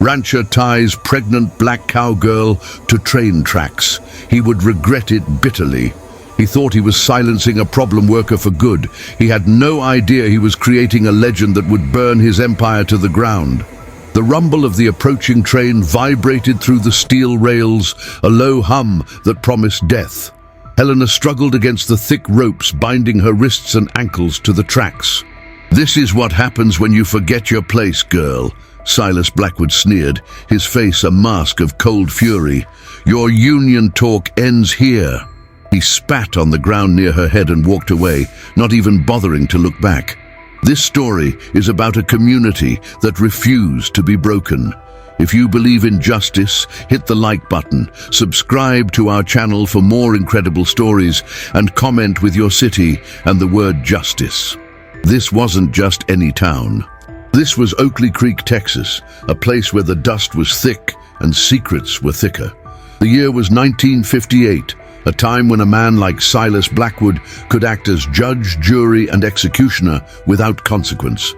Rancher ties pregnant black cowgirl to train tracks. He would regret it bitterly. He thought he was silencing a problem worker for good. He had no idea he was creating a legend that would burn his empire to the ground. The rumble of the approaching train vibrated through the steel rails, a low hum that promised death. Helena struggled against the thick ropes binding her wrists and ankles to the tracks. "This is what happens when you forget your place, girl," Silas Blackwood sneered, his face a mask of cold fury. "Your union talk ends here." He spat on the ground near her head and walked away, not even bothering to look back. This story is about a community that refused to be broken. If you believe in justice, hit the like button, subscribe to our channel for more incredible stories, and comment with your city and the word justice. This wasn't just any town. This was Oakley Creek, Texas, a place where the dust was thick and secrets were thicker. The year was 1958, a time when a man like Silas Blackwood could act as judge, jury, and executioner without consequence.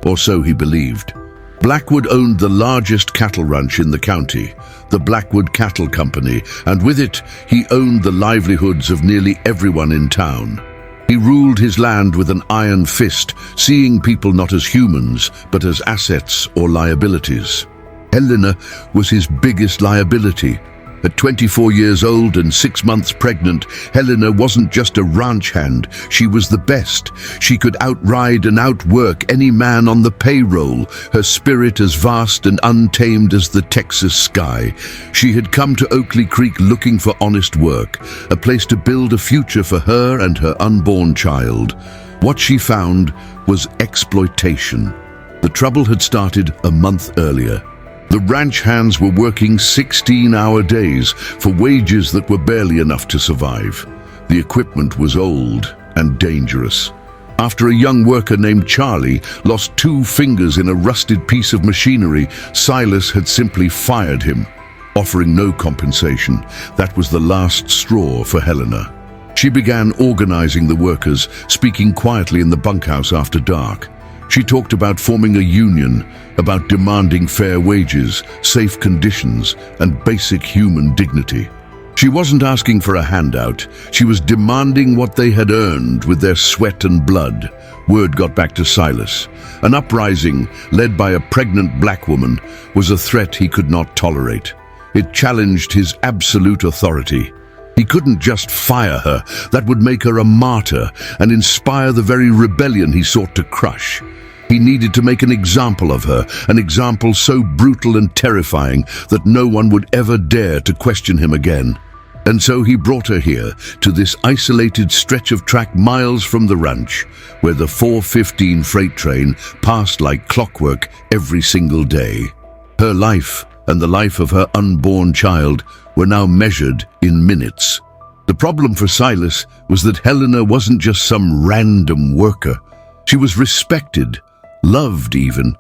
Or so he believed. Blackwood owned the largest cattle ranch in the county, the Blackwood Cattle Company, and with it, he owned the livelihoods of nearly everyone in town. He ruled his land with an iron fist, seeing people not as humans, but as assets or liabilities. Helena was his biggest liability. At 24 years old and 6 months pregnant, Helena wasn't just a ranch hand, she was the best. She could outride and outwork any man on the payroll, her spirit as vast and untamed as the Texas sky. She had come to Oakley Creek looking for honest work, a place to build a future for her and her unborn child. What she found was exploitation. The trouble had started a month earlier. The ranch hands were working 16-hour days for wages that were barely enough to survive. The equipment was old and dangerous. After a young worker named Charlie lost 2 fingers in a rusted piece of machinery, Silas had simply fired him, offering no compensation. That was the last straw for Helena. She began organizing the workers, speaking quietly in the bunkhouse after dark. She talked about forming a union, about demanding fair wages, safe conditions, and basic human dignity. She wasn't asking for a handout. She was demanding what they had earned with their sweat and blood. Word got back to Silas. An uprising, led by a pregnant black woman, was a threat he could not tolerate. It challenged his absolute authority. He couldn't just fire her. That would make her a martyr and inspire the very rebellion he sought to crush. He needed to make an example of her, an example so brutal and terrifying that no one would ever dare to question him again. And so he brought her here, to this isolated stretch of track miles from the ranch, where the 4:15 freight train passed like clockwork every single day. Her life and the life of her unborn child were now measured in minutes. The problem for Silas was that Helena wasn't just some random worker. She was respected, loved even.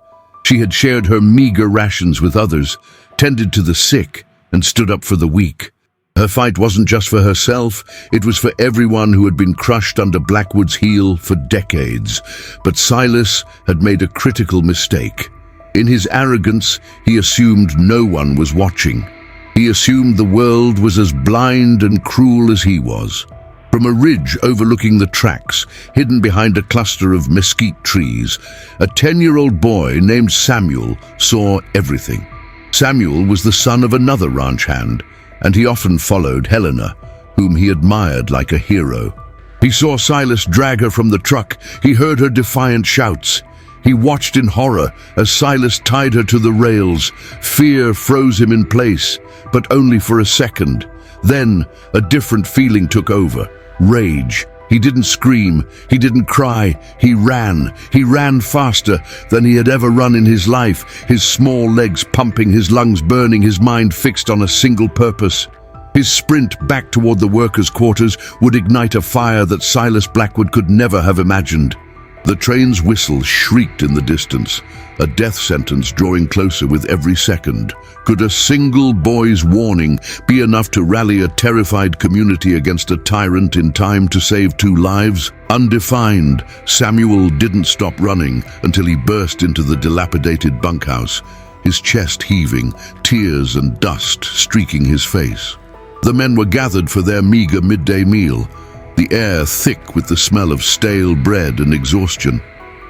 She had shared her meager rations with others, tended to the sick, and stood up for the weak. Her fight wasn't just for herself, it was for everyone who had been crushed under Blackwood's heel for decades. But Silas had made a critical mistake. In his arrogance, he assumed no one was watching. He assumed the world was as blind and cruel as he was. From a ridge overlooking the tracks, hidden behind a cluster of mesquite trees, a 10-year-old boy named Samuel saw everything. Samuel was the son of another ranch hand, and he often followed Helena, whom he admired like a hero. He saw Silas drag her from the truck. He heard her defiant shouts. He watched in horror as Silas tied her to the rails. Fear froze him in place, but only for a second. Then a different feeling took over. Rage. He didn't scream, he didn't cry, he ran. He ran faster than he had ever run in his life, his small legs pumping, his lungs burning, his mind fixed on a single purpose. His sprint back toward the workers' quarters would ignite a fire that Silas Blackwood could never have imagined. The train's whistle shrieked in the distance, a death sentence drawing closer with every second. Could a single boy's warning be enough to rally a terrified community against a tyrant in time to save 2 lives? Undefined, Samuel didn't stop running until he burst into the dilapidated bunkhouse. his chest heaving, tears and dust streaking his face. The men were gathered for their meager midday meal, the air thick with the smell of stale bread and exhaustion.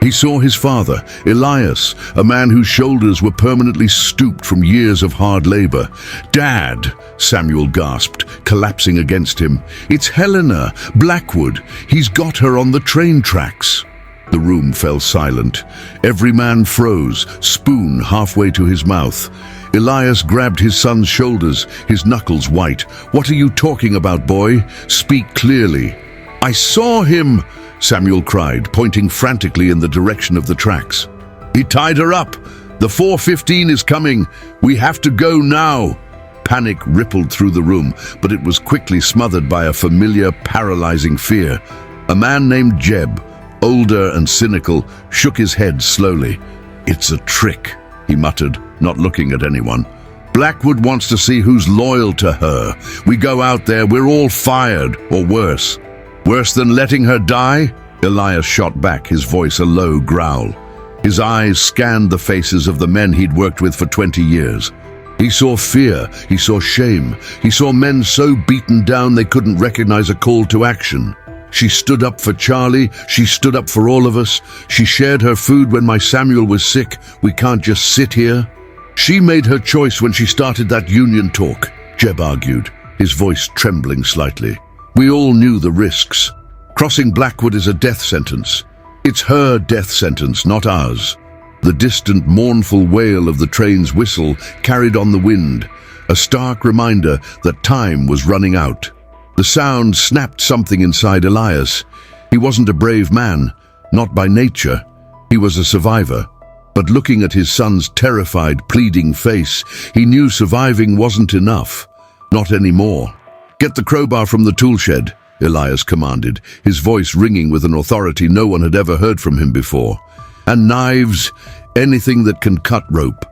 He saw his father, Elias, a man whose shoulders were permanently stooped from years of hard labor. "Dad," Samuel gasped, collapsing against him. "It's Helena, Blackwood. He's got her on the train tracks." The room fell silent. Every man froze, spoon halfway to his mouth. Elias grabbed his son's shoulders, his knuckles white. "What are you talking about, boy? Speak clearly." "I saw him," Samuel cried, pointing frantically in the direction of the tracks. "He tied her up. The 4:15 is coming. We have to go now." Panic rippled through the room, but it was quickly smothered by a familiar, paralyzing fear. A man named Jeb, older and cynical, shook his head slowly. "It's a trick," he muttered, not looking at anyone. "Blackwood wants to see who's loyal to her. We go out there, we're all fired, or worse." "Worse than letting her die?" Elias shot back, his voice a low growl. His eyes scanned the faces of the men he'd worked with for 20 years. He saw fear, he saw shame, he saw men so beaten down they couldn't recognize a call to action. "She stood up for Charlie, she stood up for all of us. She shared her food when my Samuel was sick. We can't just sit here." "She made her choice when she started that union talk," Jeb argued, his voice trembling slightly. "We all knew the risks. Crossing Blackwood is a death sentence. It's her death sentence, not ours." The distant, mournful wail of the train's whistle carried on the wind, a stark reminder that time was running out. The sound snapped something inside Elias. He wasn't a brave man, not by nature. He was a survivor. But looking at his son's terrified, pleading face, he knew surviving wasn't enough. Not anymore. "Get the crowbar from the tool shed," Elias commanded, his voice ringing with an authority no one had ever heard from him before. "And knives, anything that can cut rope."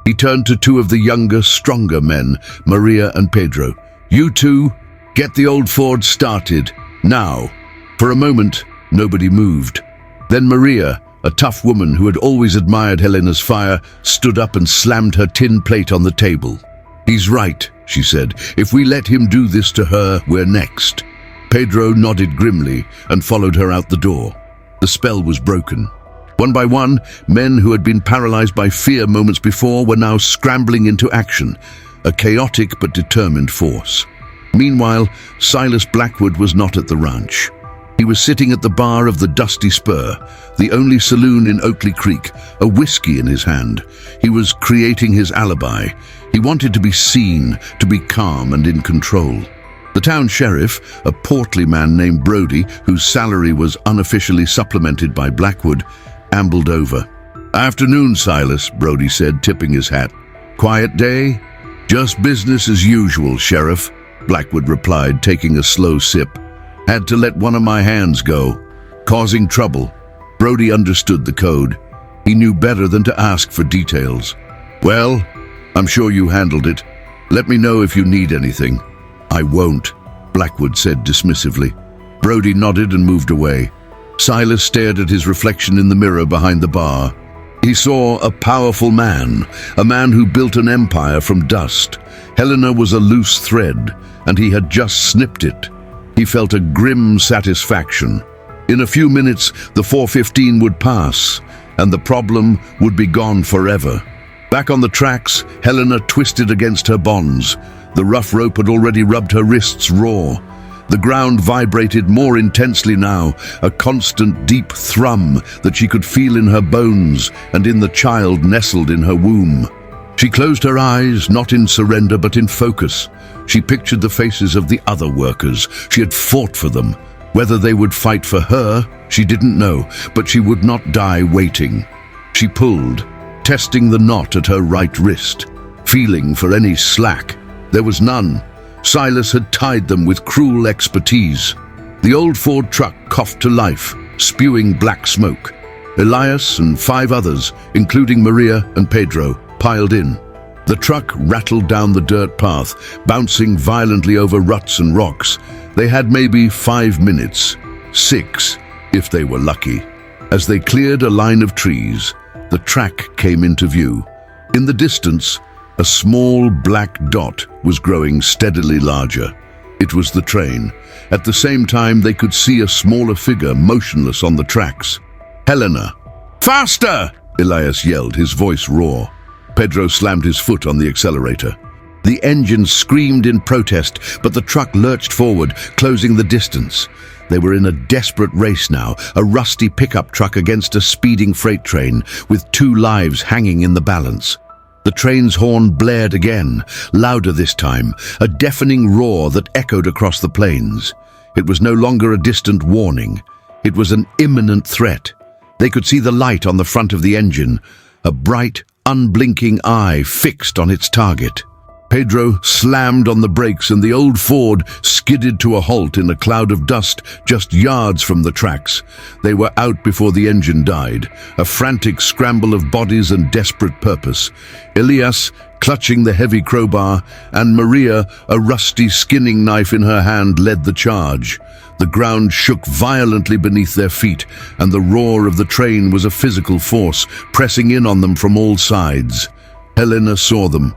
He turned to two of the younger, stronger men, Maria and Pedro. "You two, get the old Ford started, now." For a moment, nobody moved. Then Maria, a tough woman who had always admired Helena's fire, stood up and slammed her tin plate on the table. "He's right," she said. "If we let him do this to her, we're next." Pedro nodded grimly and followed her out the door. The spell was broken. One by one, men who had been paralyzed by fear moments before were now scrambling into action, a chaotic but determined force. Meanwhile, Silas Blackwood was not at the ranch. He was sitting at the bar of the Dusty Spur, the only saloon in Oakley Creek, a whiskey in his hand. He was creating his alibi. He wanted to be seen, to be calm and in control. The town sheriff, a portly man named Brody, whose salary was unofficially supplemented by Blackwood, ambled over. "Afternoon, Silas," Brody said, tipping his hat. "Quiet day?" "Just business as usual, Sheriff," Blackwood replied, taking a slow sip. "Had to let one of my hands go. Causing trouble." Brody understood the code. He knew better than to ask for details. "Well, I'm sure you handled it. Let me know if you need anything." "I won't," Blackwood said dismissively. Brody nodded and moved away. Silas stared at his reflection in the mirror behind the bar. He saw a powerful man, a man who built an empire from dust. Helena was a loose thread, and he had just snipped it. He felt a grim satisfaction. In a few minutes, the 4:15 would pass, and the problem would be gone forever. Back on the tracks, Helena twisted against her bonds. The rough rope had already rubbed her wrists raw. The ground vibrated more intensely now, a constant deep thrum that she could feel in her bones and in the child nestled in her womb. She closed her eyes, not in surrender but in focus. She pictured the faces of the other workers. She had fought for them. Whether they would fight for her, she didn't know, but she would not die waiting. She pulled, testing the knot at her right wrist, feeling for any slack. There was none. Silas had tied them with cruel expertise. The old Ford truck coughed to life, spewing black smoke. Elias and 5 others, including Maria and Pedro, piled in. The truck rattled down the dirt path, bouncing violently over ruts and rocks. They had maybe 5 minutes, 6 if they were lucky. As they cleared a line of trees, the track came into view. In the distance, a small black dot was growing steadily larger. It was the train. At the same time, they could see a smaller figure motionless on the tracks. Helena! Faster! Elias yelled, his voice raw. Pedro slammed his foot on the accelerator. The engine screamed in protest, but the truck lurched forward, closing the distance. They were in a desperate race now, a rusty pickup truck against a speeding freight train, with 2 lives hanging in the balance. The train's horn blared again, louder this time, a deafening roar that echoed across the plains. It was no longer a distant warning. It was an imminent threat. They could see the light on the front of the engine, a bright, unblinking eye fixed on its target. Pedro slammed on the brakes and the old Ford skidded to a halt in a cloud of dust just yards from the tracks. They were out before the engine died, a frantic scramble of bodies and desperate purpose. Elias, clutching the heavy crowbar, and Maria, a rusty skinning knife in her hand, led the charge. The ground shook violently beneath their feet, and the roar of the train was a physical force, pressing in on them from all sides. Helena saw them.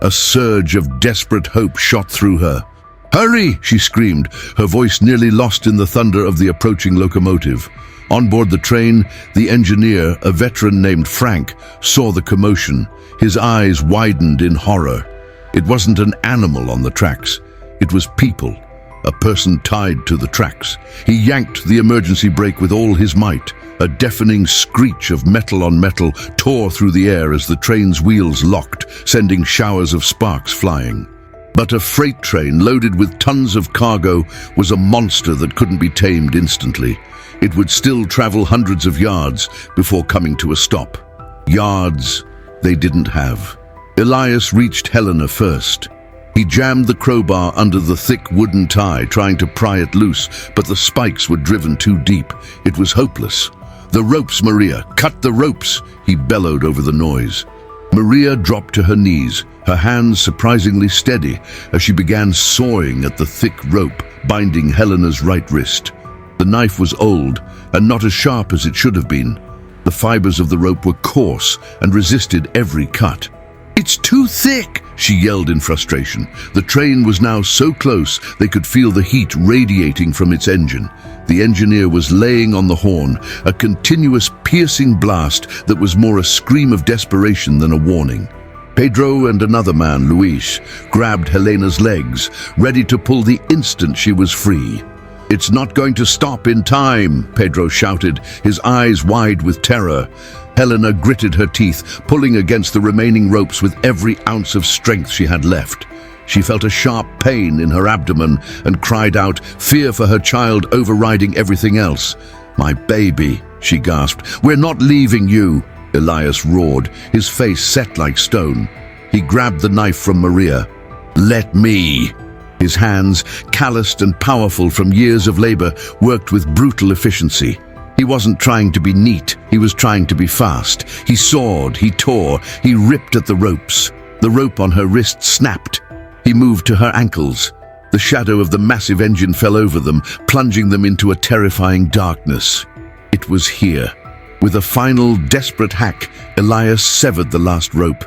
A surge of desperate hope shot through her. "Hurry!" she screamed, her voice nearly lost in the thunder of the approaching locomotive. On board the train, the engineer, a veteran named Frank, saw the commotion. His eyes widened in horror. It wasn't an animal on the tracks. It was people, a person tied to the tracks. He yanked the emergency brake with all his might. A deafening screech of metal on metal tore through the air as the train's wheels locked, sending showers of sparks flying. But a freight train loaded with tons of cargo was a monster that couldn't be tamed instantly. It would still travel hundreds of yards before coming to a stop. Yards they didn't have. Elias reached Helena first. He jammed the crowbar under the thick wooden tie, trying to pry it loose, but the spikes were driven too deep. It was hopeless. "The ropes, Maria! Cut the ropes!" he bellowed over the noise. Maria dropped to her knees, her hands surprisingly steady as she began sawing at the thick rope binding Helena's right wrist. The knife was old and not as sharp as it should have been. The fibers of the rope were coarse and resisted every cut. "It's too thick!" she yelled in frustration. The train was now so close they could feel the heat radiating from its engine. The engineer was laying on the horn, a continuous piercing blast that was more a scream of desperation than a warning. Pedro and another man, Luis, grabbed Helena's legs, ready to pull the instant she was free. "It's not going to stop in time," Pedro shouted, his eyes wide with terror. Helena gritted her teeth, pulling against the remaining ropes with every ounce of strength she had left. She felt a sharp pain in her abdomen and cried out, fear for her child overriding everything else. "My baby," she gasped. "We're not leaving you," Elias roared, his face set like stone. He grabbed the knife from Maria. "Let me." His hands, calloused and powerful from years of labor, worked with brutal efficiency. He wasn't trying to be neat, he was trying to be fast. He sawed, he tore, he ripped at the ropes. The rope on her wrist snapped. He moved to her ankles. The shadow of the massive engine fell over them, plunging them into a terrifying darkness. It was here. With a final, desperate hack, Elias severed the last rope.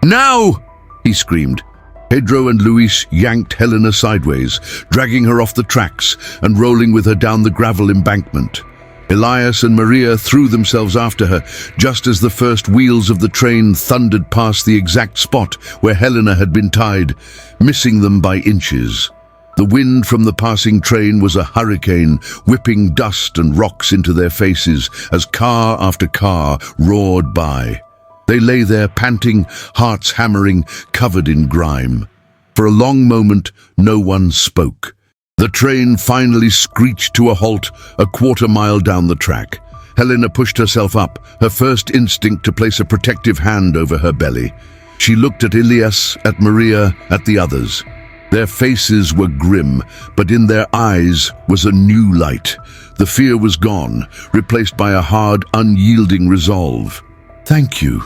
"Now!" he screamed. Pedro and Luis yanked Helena sideways, dragging her off the tracks and rolling with her down the gravel embankment. Elias and Maria threw themselves after her, just as the first wheels of the train thundered past the exact spot where Helena had been tied, missing them by inches. The wind from the passing train was a hurricane, whipping dust and rocks into their faces as car after car roared by. They lay there panting, hearts hammering, covered in grime. For a long moment, no one spoke. The train finally screeched to a halt a quarter-mile down the track. Helena pushed herself up, her first instinct to place a protective hand over her belly. She looked at Elias, at Maria, at the others. Their faces were grim, but in their eyes was a new light. The fear was gone, replaced by a hard, unyielding resolve. "Thank you,"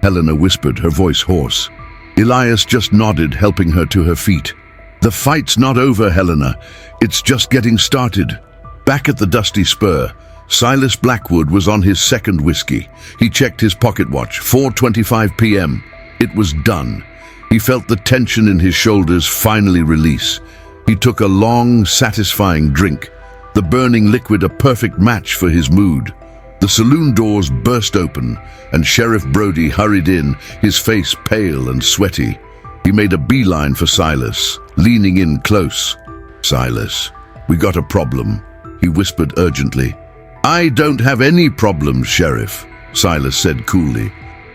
Helena whispered, her voice hoarse. Elias just nodded, helping her to her feet. "The fight's not over, Helena. It's just getting started." Back at the dusty spur, Silas Blackwood was on his second whiskey. He checked his pocket watch, 4:25 p.m. It was done. He felt the tension in his shoulders finally release. He took a long, satisfying drink, the burning liquid a perfect match for his mood. The saloon doors burst open, and Sheriff Brody hurried in, his face pale and sweaty. He made a beeline for Silas, leaning in close. "Silas, we got a problem," he whispered urgently. "I don't have any problems, Sheriff," Silas said coolly.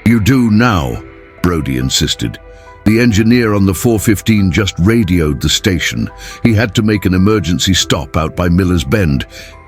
"You do now," Brody insisted. "The engineer on the 415 just radioed the station. He had to make an emergency stop out by Miller's Bend.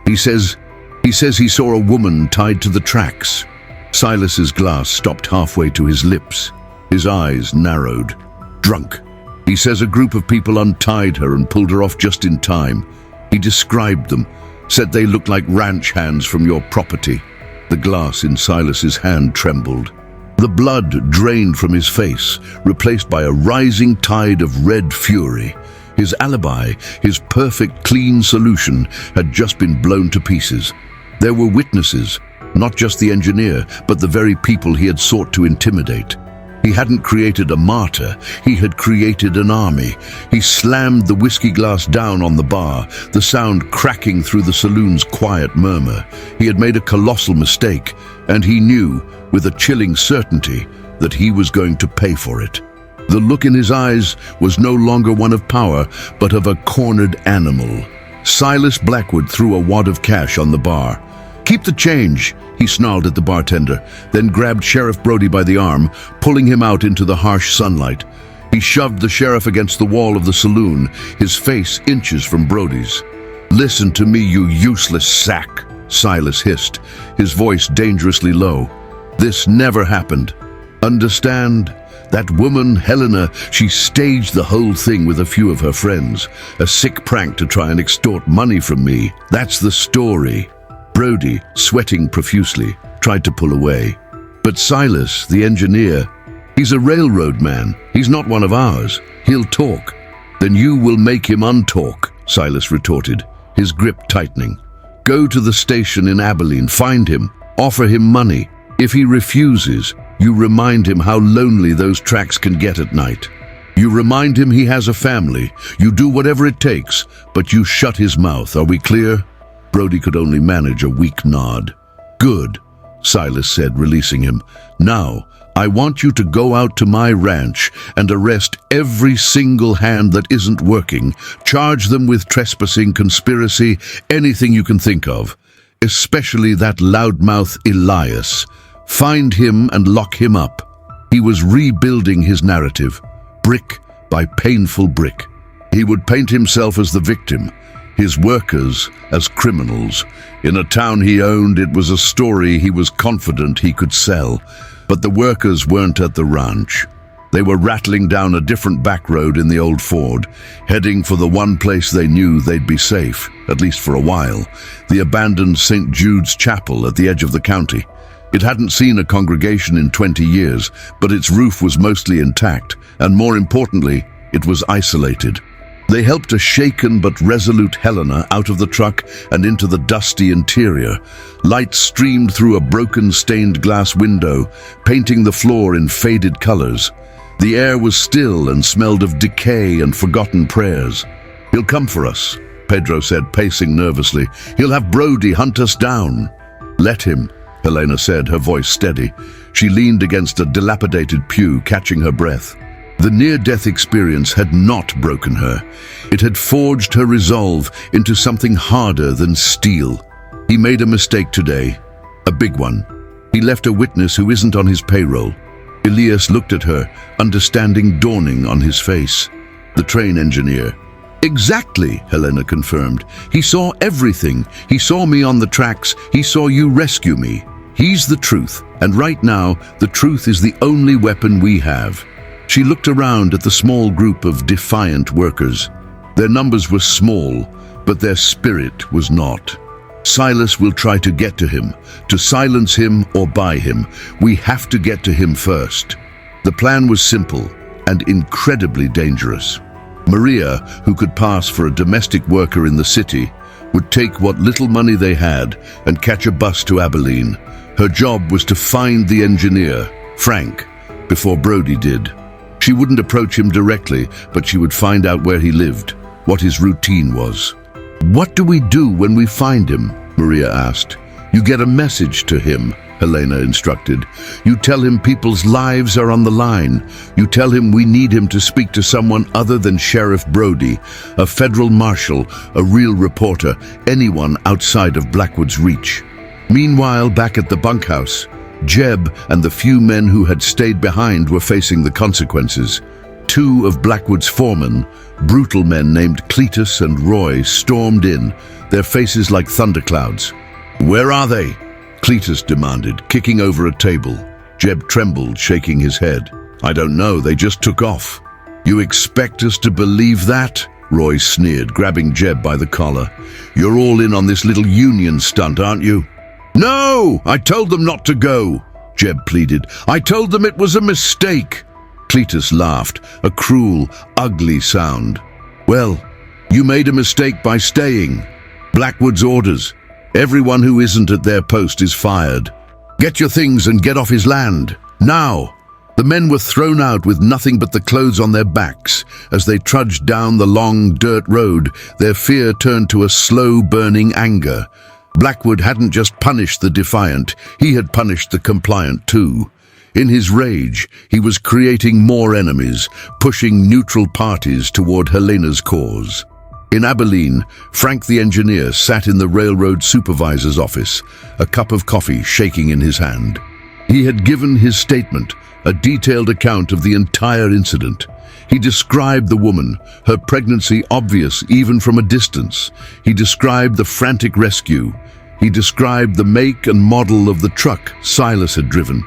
He says he saw a woman tied to the tracks." Silas's glass stopped halfway to his lips. His eyes narrowed. "Drunk. He says a group of people untied her and pulled her off just in time. He described them, said they looked like ranch hands from your property." The glass in Silas's hand trembled. The blood drained from his face, replaced by a rising tide of red fury. His alibi, his perfect clean solution, had just been blown to pieces. There were witnesses, not just the engineer, but the very people he had sought to intimidate. He hadn't created a martyr, he had created an army. He slammed the whiskey glass down on the bar, the sound cracking through the saloon's quiet murmur. He had made a colossal mistake, and he knew, with a chilling certainty, that he was going to pay for it. The look in his eyes was no longer one of power, but of a cornered animal. Silas Blackwood threw a wad of cash on the bar. "Keep the change," he snarled at the bartender, then grabbed Sheriff Brody by the arm, pulling him out into the harsh sunlight. He shoved the sheriff against the wall of the saloon, his face inches from Brody's. "Listen to me, you useless sack," Silas hissed, his voice dangerously low. "This never happened. Understand? That woman, Helena, she staged the whole thing with a few of her friends. A sick prank to try and extort money from me. That's the story." Brody, sweating profusely, tried to pull away. "But Silas, the engineer, he's a railroad man. He's not one of ours. He'll talk." "Then you will make him untalk," Silas retorted, his grip tightening. "Go to the station in Abilene, find him, offer him money. If he refuses, you remind him how lonely those tracks can get at night. You remind him he has a family. You do whatever it takes, but you shut his mouth. Are we clear?" Brody could only manage a weak nod. "Good," Silas said, releasing him. "Now, I want you to go out to my ranch and arrest every single hand that isn't working. Charge them with trespassing, conspiracy, anything you can think of. Especially that loudmouth Elias. Find him and lock him up." He was rebuilding his narrative, brick by painful brick. He would paint himself as the victim, his workers as criminals. In a town he owned, it was a story he was confident he could sell. But the workers weren't at the ranch. They were rattling down a different back road in the old Ford, heading for the one place they knew they'd be safe, at least for a while, the abandoned St. Jude's Chapel at the edge of the county. It hadn't seen a congregation in 20 years, but its roof was mostly intact, and more importantly, it was isolated. They helped a shaken but resolute Helena out of the truck and into the dusty interior. Light streamed through a broken stained glass window, painting the floor in faded colors. The air was still and smelled of decay and forgotten prayers. "He'll come for us," Pedro said, pacing nervously. "He'll have Brody hunt us down." "Let him," Helena said, her voice steady. She leaned against a dilapidated pew, catching her breath. The near-death experience had not broken her. It had forged her resolve into something harder than steel. He made a mistake today, a big one. He left a witness who isn't on his payroll. Elias looked at her, understanding dawning on his face. "The train engineer." "Exactly," Helena confirmed. "He saw everything. He saw me on the tracks. He saw you rescue me. He's the truth, and right now, the truth is the only weapon we have." She looked around at the small group of defiant workers. Their numbers were small, but their spirit was not. "Silas will try to get to him, to silence him or buy him. We have to get to him first." The plan was simple and incredibly dangerous. Maria, who could pass for a domestic worker in the city, would take what little money they had and catch a bus to Abilene. Her job was to find the engineer, Frank, before Brody did. She wouldn't approach him directly, but she would find out where he lived, what his routine was. "What do we do when we find him?" Maria asked. "You get a message to him," Helena instructed. "You tell him people's lives are on the line. You tell him we need him to speak to someone other than Sheriff Brody, a federal marshal, a real reporter, anyone outside of Blackwood's reach." Meanwhile, back at the bunkhouse, Jeb and the few men who had stayed behind were facing the consequences. Two of Blackwood's foremen, brutal men named Cletus and Roy, stormed in, their faces like thunderclouds. "Where are they?" Cletus demanded, kicking over a table. Jeb trembled, shaking his head. "I don't know, they just took off." "You expect us to believe that?" Roy sneered, grabbing Jeb by the collar. "You're all in on this little union stunt, aren't you?" "No! I told them not to go," Jeb pleaded. "I told them it was a mistake." Cletus laughed, a cruel, ugly sound. "Well, you made a mistake by staying. Blackwood's orders. Everyone who isn't at their post is fired. Get your things and get off his land. Now!" The men were thrown out with nothing but the clothes on their backs. As they trudged down the long dirt road, their fear turned to a slow-burning anger. Blackwood hadn't just punished the defiant, he had punished the compliant too. In his rage, he was creating more enemies, pushing neutral parties toward Helena's cause. In Abilene, Frank the engineer sat in the railroad supervisor's office, a cup of coffee shaking in his hand. He had given his statement, a detailed account of the entire incident. He described the woman, her pregnancy obvious even from a distance. He described the frantic rescue. He described the make and model of the truck Silas had driven.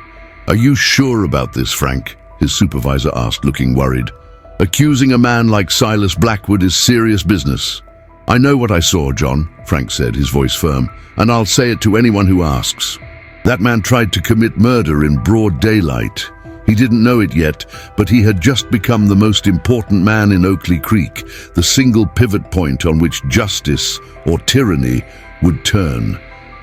"Are you sure about this, Frank?" his supervisor asked, looking worried. "Accusing a man like Silas Blackwood is serious business." "I know what I saw, John," Frank said, his voice firm, "and I'll say it to anyone who asks. That man tried to commit murder in broad daylight. He didn't know it yet, but he had just become the most important man in Oakley Creek, the single pivot point on which justice, or tyranny, would turn.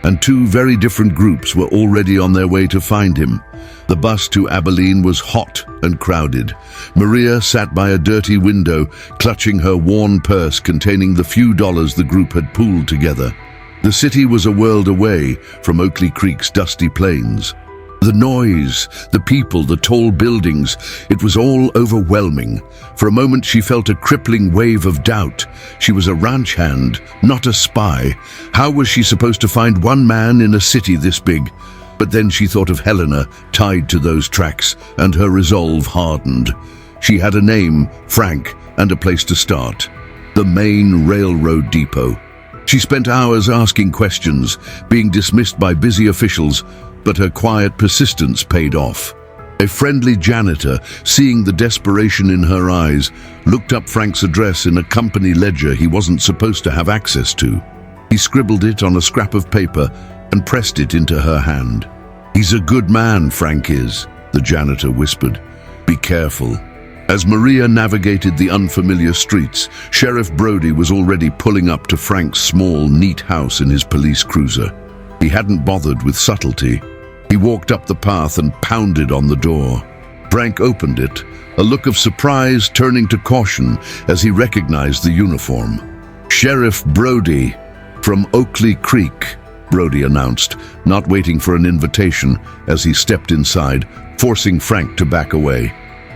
And two very different groups were already on their way to find him. The bus to Abilene was hot and crowded. Maria sat by a dirty window, clutching her worn purse containing the few dollars the group had pooled together. The city was a world away from Oakley Creek's dusty plains. The noise, the people, the tall buildings, it was all overwhelming. For a moment she felt a crippling wave of doubt. She was a ranch hand, not a spy. How was she supposed to find one man in a city this big? But then she thought of Helena, tied to those tracks, and her resolve hardened. She had a name, Frank, and a place to start. The main railroad depot. She spent hours asking questions, being dismissed by busy officials, but her quiet persistence paid off. A friendly janitor, seeing the desperation in her eyes, looked up Frank's address in a company ledger he wasn't supposed to have access to. He scribbled it on a scrap of paper and pressed it into her hand. "He's a good man, Frank is," the janitor whispered. "Be careful." As Maria navigated the unfamiliar streets, Sheriff Brody was already pulling up to Frank's small, neat house in his police cruiser. He hadn't bothered with subtlety. He walked up the path and pounded on the door. Frank opened it, a look of surprise turning to caution as he recognized the uniform. "Sheriff Brody, from Oakley Creek," Brody announced, not waiting for an invitation as he stepped inside, forcing Frank to back away.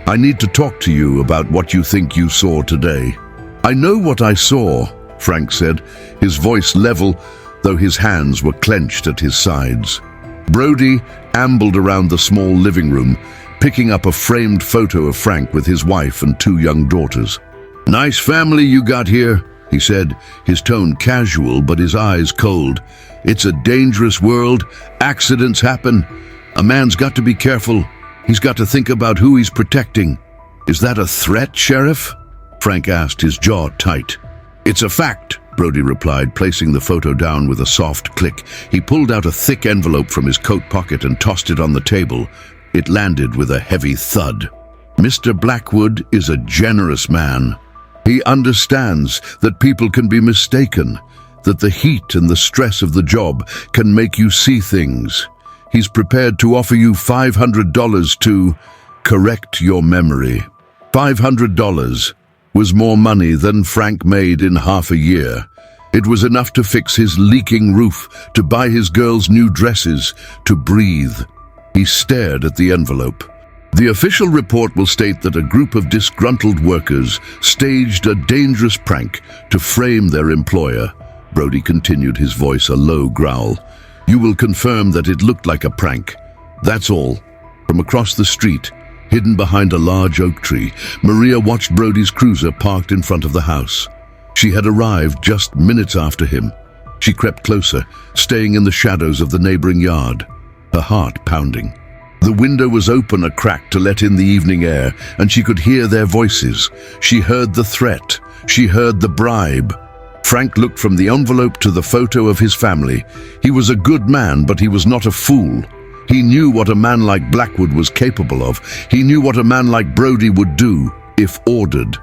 "I need to talk to you about what you think you saw today." "I know what I saw," Frank said, his voice level, though his hands were clenched at his sides. Brody ambled around the small living room, picking up a framed photo of Frank with his wife and two young daughters. "Nice family you got here," he said, his tone casual but his eyes cold. "It's a dangerous world. Accidents happen. A man's got to be careful. He's got to think about who he's protecting." "Is that a threat, Sheriff?" Frank asked, his jaw tight. "It's a fact," Brody replied, placing the photo down with a soft click. He pulled out a thick envelope from his coat pocket and tossed it on the table. It landed with a heavy thud. "Mr. Blackwood is a generous man. He understands that people can be mistaken, that the heat and the stress of the job can make you see things. He's prepared to offer you $500 to..." correct your memory. $500 was more money than Frank made in half a year. It was enough to fix his leaking roof, to buy his girls new dresses, to breathe. He stared at the envelope. The official report will state that a group of disgruntled workers staged a dangerous prank to frame their employer. Brody continued, his voice a low growl. You will confirm that it looked like a prank. That's all. From across the street, hidden behind a large oak tree, Maria watched Brody's cruiser parked in front of the house. She had arrived just minutes after him. She crept closer, staying in the shadows of the neighboring yard, her heart pounding. The window was open a crack to let in the evening air, and she could hear their voices. She heard the threat. She heard the bribe. Frank looked from the envelope to the photo of his family. He was a good man, but he was not a fool. He knew what a man like Blackwood was capable of. He knew what a man like Brody would do, if ordered.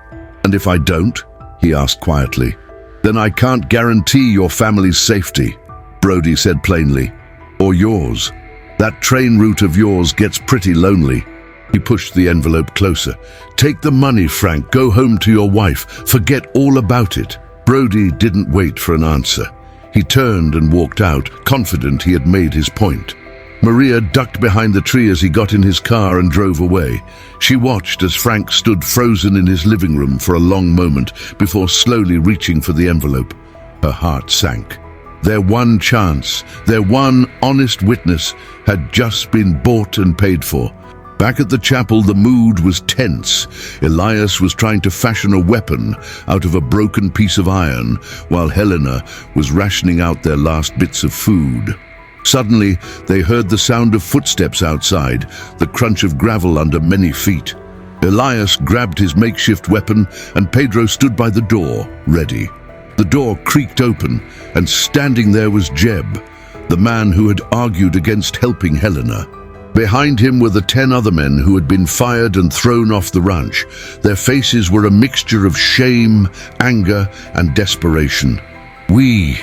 And if I don't? He asked quietly. Then I can't guarantee your family's safety, Brody said plainly. Or yours. That train route of yours gets pretty lonely. He pushed the envelope closer. Take the money, Frank. Go home to your wife. Forget all about it. Brody didn't wait for an answer. He turned and walked out, confident he had made his point. Maria ducked behind the tree as he got in his car and drove away. She watched as Frank stood frozen in his living room for a long moment before slowly reaching for the envelope. Her heart sank. Their one chance, their one honest witness, had just been bought and paid for. Back at the chapel, the mood was tense. Elias was trying to fashion a weapon out of a broken piece of iron, while Helena was rationing out their last bits of food. Suddenly, they heard the sound of footsteps outside, the crunch of gravel under many feet. Elias grabbed his makeshift weapon, and Pedro stood by the door, ready. The door creaked open, and standing there was Jeb, the man who had argued against helping Helena. Behind him were the 10 other men who had been fired and thrown off the ranch. Their faces were a mixture of shame, anger, and desperation. We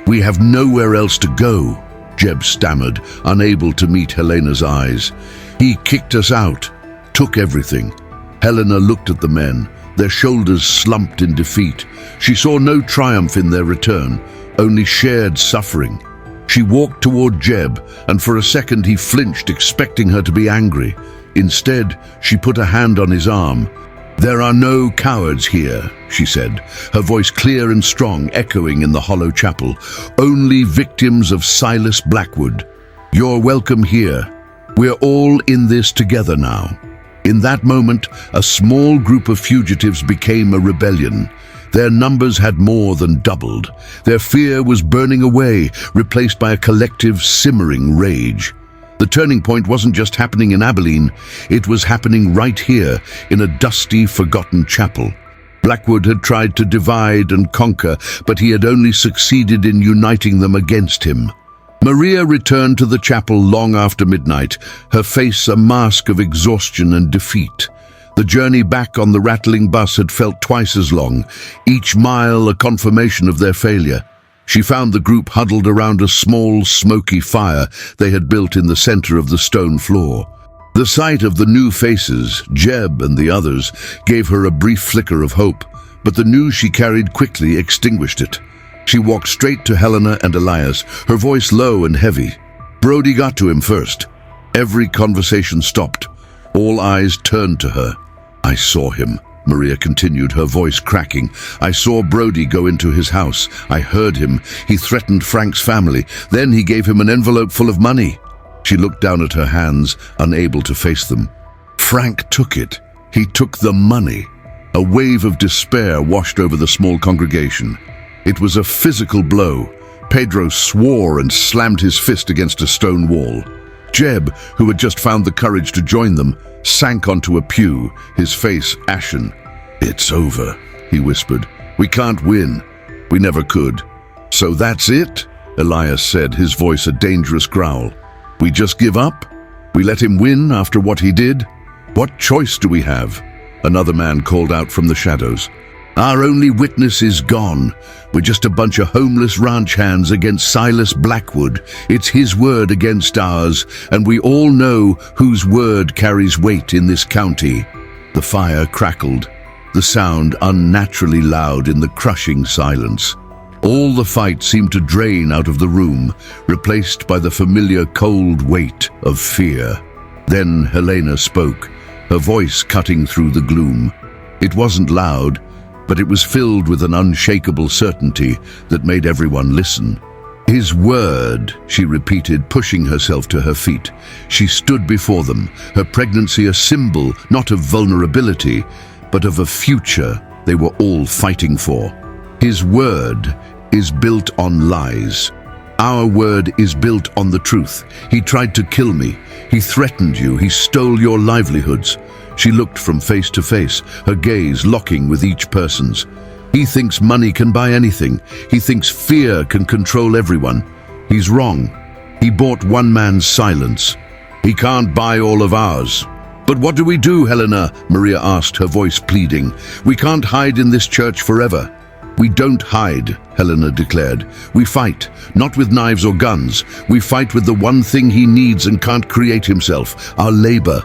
have nowhere else to go, Jeb stammered, unable to meet Helena's eyes. He kicked us out, took everything. Helena looked at the men, their shoulders slumped in defeat. She saw no triumph in their return, only shared suffering. She walked toward Jeb, and for a second he flinched, expecting her to be angry. Instead, she put a hand on his arm. There are no cowards here, she said, her voice clear and strong, echoing in the hollow chapel. Only victims of Silas Blackwood. You're welcome here. We're all in this together now. In that moment, a small group of fugitives became a rebellion. Their numbers had more than doubled. Their fear was burning away, replaced by a collective, simmering rage. The turning point wasn't just happening in Abilene, it was happening right here, in a dusty, forgotten chapel. Blackwood had tried to divide and conquer, but he had only succeeded in uniting them against him. Maria returned to the chapel long after midnight, her face a mask of exhaustion and defeat. The journey back on the rattling bus had felt twice as long, each mile a confirmation of their failure. She found the group huddled around a small, smoky fire they had built in the center of the stone floor. The sight of the new faces, Jeb and the others, gave her a brief flicker of hope, but the news she carried quickly extinguished it. She walked straight to Helena and Elias, her voice low and heavy. Brody got to him first. Every conversation stopped. All eyes turned to her. I saw him, Maria continued, her voice cracking. I saw Brody go into his house. I heard him. He threatened Frank's family. Then he gave him an envelope full of money. She looked down at her hands, unable to face them. Frank took it. He took the money. A wave of despair washed over the small congregation. It was a physical blow. Pedro swore and slammed his fist against a stone wall. Jeb, who had just found the courage to join them, sank onto a pew, his face ashen. It's over, he whispered. We can't win. We never could. So that's it? Elias said, his voice a dangerous growl. We just give up? We let him win after what he did? What choice do we have? Another man called out from the shadows. Our only witness is gone. We're just a bunch of homeless ranch hands against Silas Blackwood. It's his word against ours, and we all know whose word carries weight in this county." The fire crackled, the sound unnaturally loud in the crushing silence. All the fight seemed to drain out of the room, replaced by the familiar cold weight of fear. Then Helena spoke, her voice cutting through the gloom. It wasn't loud, but it was filled with an unshakable certainty that made everyone listen. "His word," she repeated, pushing herself to her feet. She stood before them, her pregnancy a symbol not of vulnerability, but of a future they were all fighting for. "His word is built on lies. Our word is built on the truth. He tried to kill me. He threatened you. He stole your livelihoods." She looked from face to face, her gaze locking with each person's. "He thinks money can buy anything. He thinks fear can control everyone. He's wrong. He bought one man's silence. He can't buy all of ours." "But what do we do, Helena?" Maria asked, her voice pleading. "We can't hide in this church forever." "We don't hide," Helena declared. "We fight, not with knives or guns. We fight with the one thing he needs and can't create himself, our labor."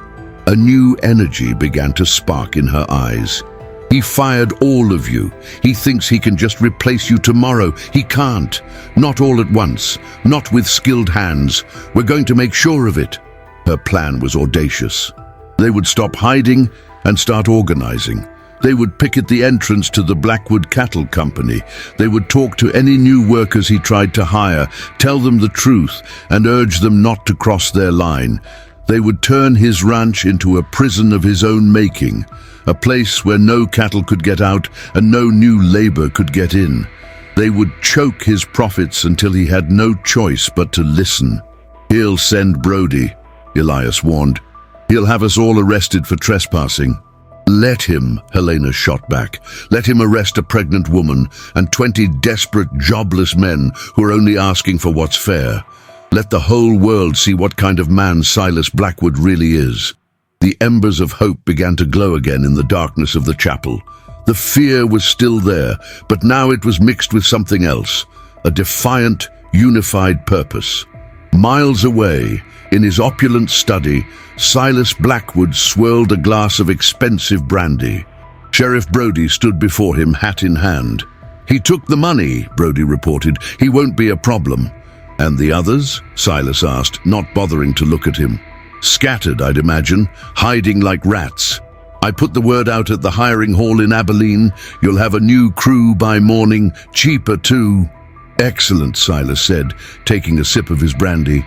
A new energy began to spark in her eyes. "He fired all of you. He thinks he can just replace you tomorrow. He can't. Not all at once. Not with skilled hands. We're going to make sure of it." Her plan was audacious. They would stop hiding and start organizing. They would picket the entrance to the Blackwood Cattle Company. They would talk to any new workers he tried to hire, tell them the truth, and urge them not to cross their line. They would turn his ranch into a prison of his own making, a place where no cattle could get out and no new labor could get in. They would choke his profits until he had no choice but to listen. "He'll send Brody," Elias warned. "He'll have us all arrested for trespassing." "Let him," Helena shot back. "Let him arrest a pregnant woman and 20 desperate, jobless men who are only asking for what's fair. Let the whole world see what kind of man Silas Blackwood really is." The embers of hope began to glow again in the darkness of the chapel. The fear was still there, but now it was mixed with something else, a defiant, unified purpose. Miles away, in his opulent study, Silas Blackwood swirled a glass of expensive brandy. Sheriff Brody stood before him, hat in hand. "He took the money," Brody reported. "He won't be a problem." "And the others?" Silas asked, not bothering to look at him. "Scattered, I'd imagine, hiding like rats. I put the word out at the hiring hall in Abilene. You'll have a new crew by morning, cheaper too." "Excellent," Silas said, taking a sip of his brandy.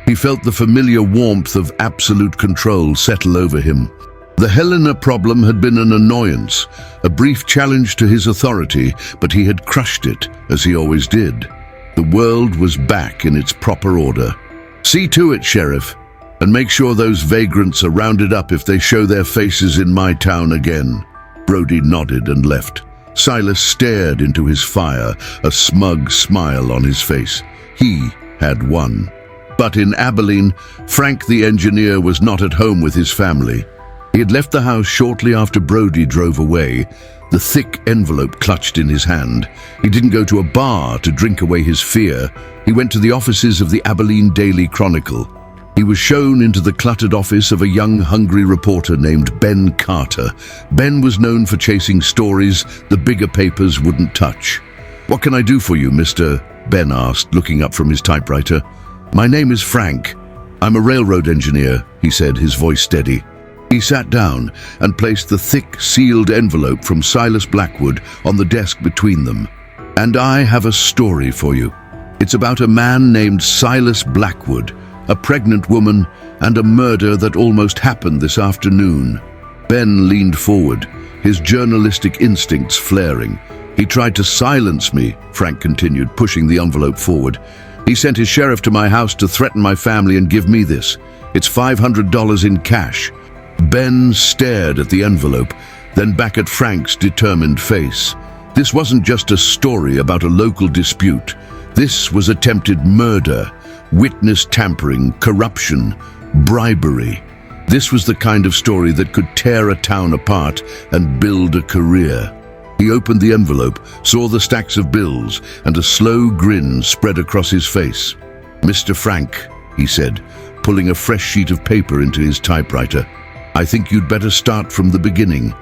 He felt the familiar warmth of absolute control settle over him. The Helena problem had been an annoyance, a brief challenge to his authority, but he had crushed it, as he always did. The world was back in its proper order. "See to it, Sheriff, and make sure those vagrants are rounded up if they show their faces in my town again." Brody nodded and left. Silas stared into his fire, a smug smile on his face. He had won. But in Abilene, Frank the engineer was not at home with his family. He had left the house shortly after Brody drove away, the thick envelope clutched in his hand. He didn't go to a bar to drink away his fear. He went to the offices of the Abilene Daily Chronicle. He was shown into the cluttered office of a young, hungry reporter named Ben Carter. Ben was known for chasing stories the bigger papers wouldn't touch. "What can I do for you, Mr.?" Ben asked, looking up from his typewriter. "My name is Frank. I'm a railroad engineer," he said, his voice steady. He sat down and placed the thick, sealed envelope from Silas Blackwood on the desk between them. "And I have a story for you. It's about a man named Silas Blackwood, a pregnant woman, and a murder that almost happened this afternoon." Ben leaned forward, his journalistic instincts flaring. "He tried to silence me," Frank continued, pushing the envelope forward. "He sent his sheriff to my house to threaten my family and give me this. It's $500 in cash." Ben stared at the envelope, then back at Frank's determined face. This wasn't just a story about a local dispute. This was attempted murder, witness tampering, corruption, bribery. This was the kind of story that could tear a town apart and build a career. He opened the envelope, saw the stacks of bills, and a slow grin spread across his face. "Mr. Frank," he said, pulling a fresh sheet of paper into his typewriter, "I think you'd better start from the beginning.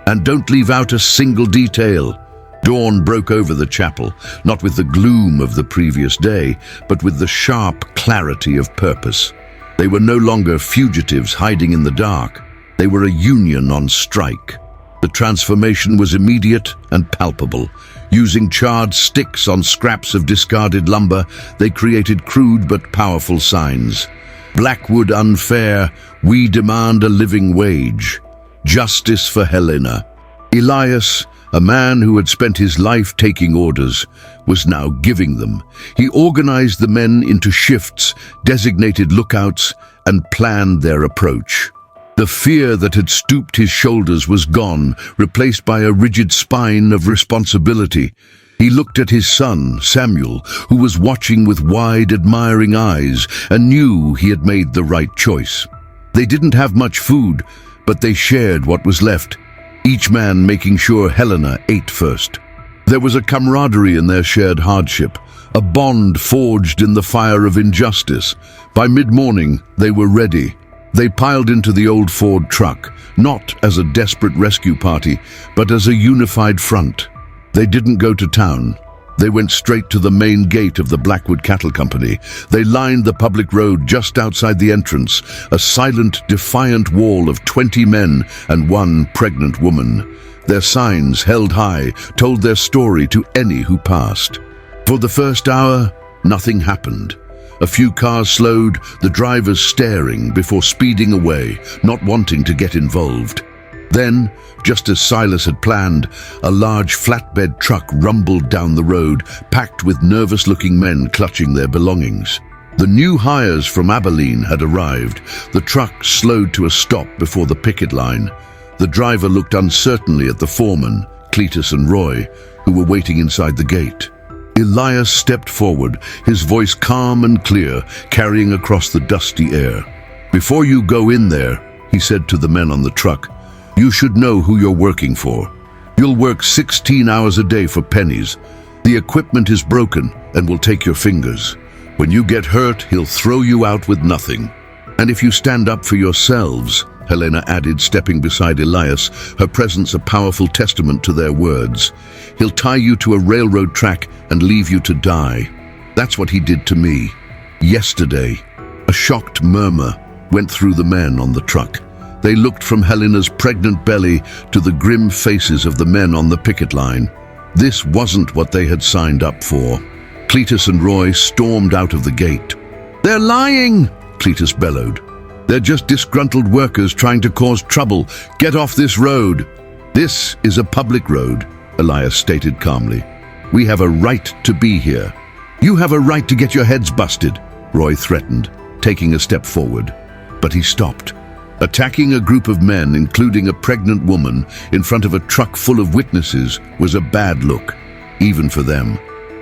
And don't leave out a single detail." Dawn broke over the chapel, not with the gloom of the previous day, but with the sharp clarity of purpose. They were no longer fugitives hiding in the dark. They were a union on strike. The transformation was immediate and palpable. Using charred sticks on scraps of discarded lumber, they created crude but powerful signs. "Blackwood unfair, we demand a living wage. Justice for Helena." Elias, a man who had spent his life taking orders, was now giving them. He organized the men into shifts, designated lookouts, and planned their approach. The fear that had stooped his shoulders was gone, replaced by a rigid spine of responsibility. He looked at his son, Samuel, who was watching with wide, admiring eyes, and knew he had made the right choice. They didn't have much food, but they shared what was left, each man making sure Helena ate first. There was a camaraderie in their shared hardship, a bond forged in the fire of injustice. By mid-morning, they were ready. They piled into the old Ford truck, not as a desperate rescue party, but as a unified front. They didn't go to town. They went straight to the main gate of the Blackwood Cattle Company. They lined the public road just outside the entrance, a silent, defiant wall of 20 men and one pregnant woman. Their signs, held high, told their story to any who passed. For the first hour, nothing happened. A few cars slowed, the drivers staring before speeding away, not wanting to get involved. Then, just as Silas had planned, a large flatbed truck rumbled down the road, packed with nervous-looking men clutching their belongings. The new hires from Abilene had arrived. The truck slowed to a stop before the picket line. The driver looked uncertainly at the foreman, Cletus and Roy, who were waiting inside the gate. Elias stepped forward, his voice calm and clear, carrying across the dusty air. "Before you go in there," he said to the men on the truck, "you should know who you're working for. You'll work 16 hours a day for pennies. The equipment is broken and will take your fingers. When you get hurt, he'll throw you out with nothing. And if you stand up for yourselves," Helena added, stepping beside Elias, her presence a powerful testament to their words, "he'll tie you to a railroad track and leave you to die. That's what he did to me. Yesterday." A shocked murmur went through the men on the truck. They looked from Helena's pregnant belly to the grim faces of the men on the picket line. This wasn't what they had signed up for. Cletus and Roy stormed out of the gate. "They're lying!" Cletus bellowed. "They're just disgruntled workers trying to cause trouble. Get off this road." "This is a public road," Elias stated calmly. "We have a right to be here." "You have a right to get your heads busted," Roy threatened, taking a step forward. But he stopped. Attacking a group of men, including a pregnant woman, in front of a truck full of witnesses was a bad look, even for them.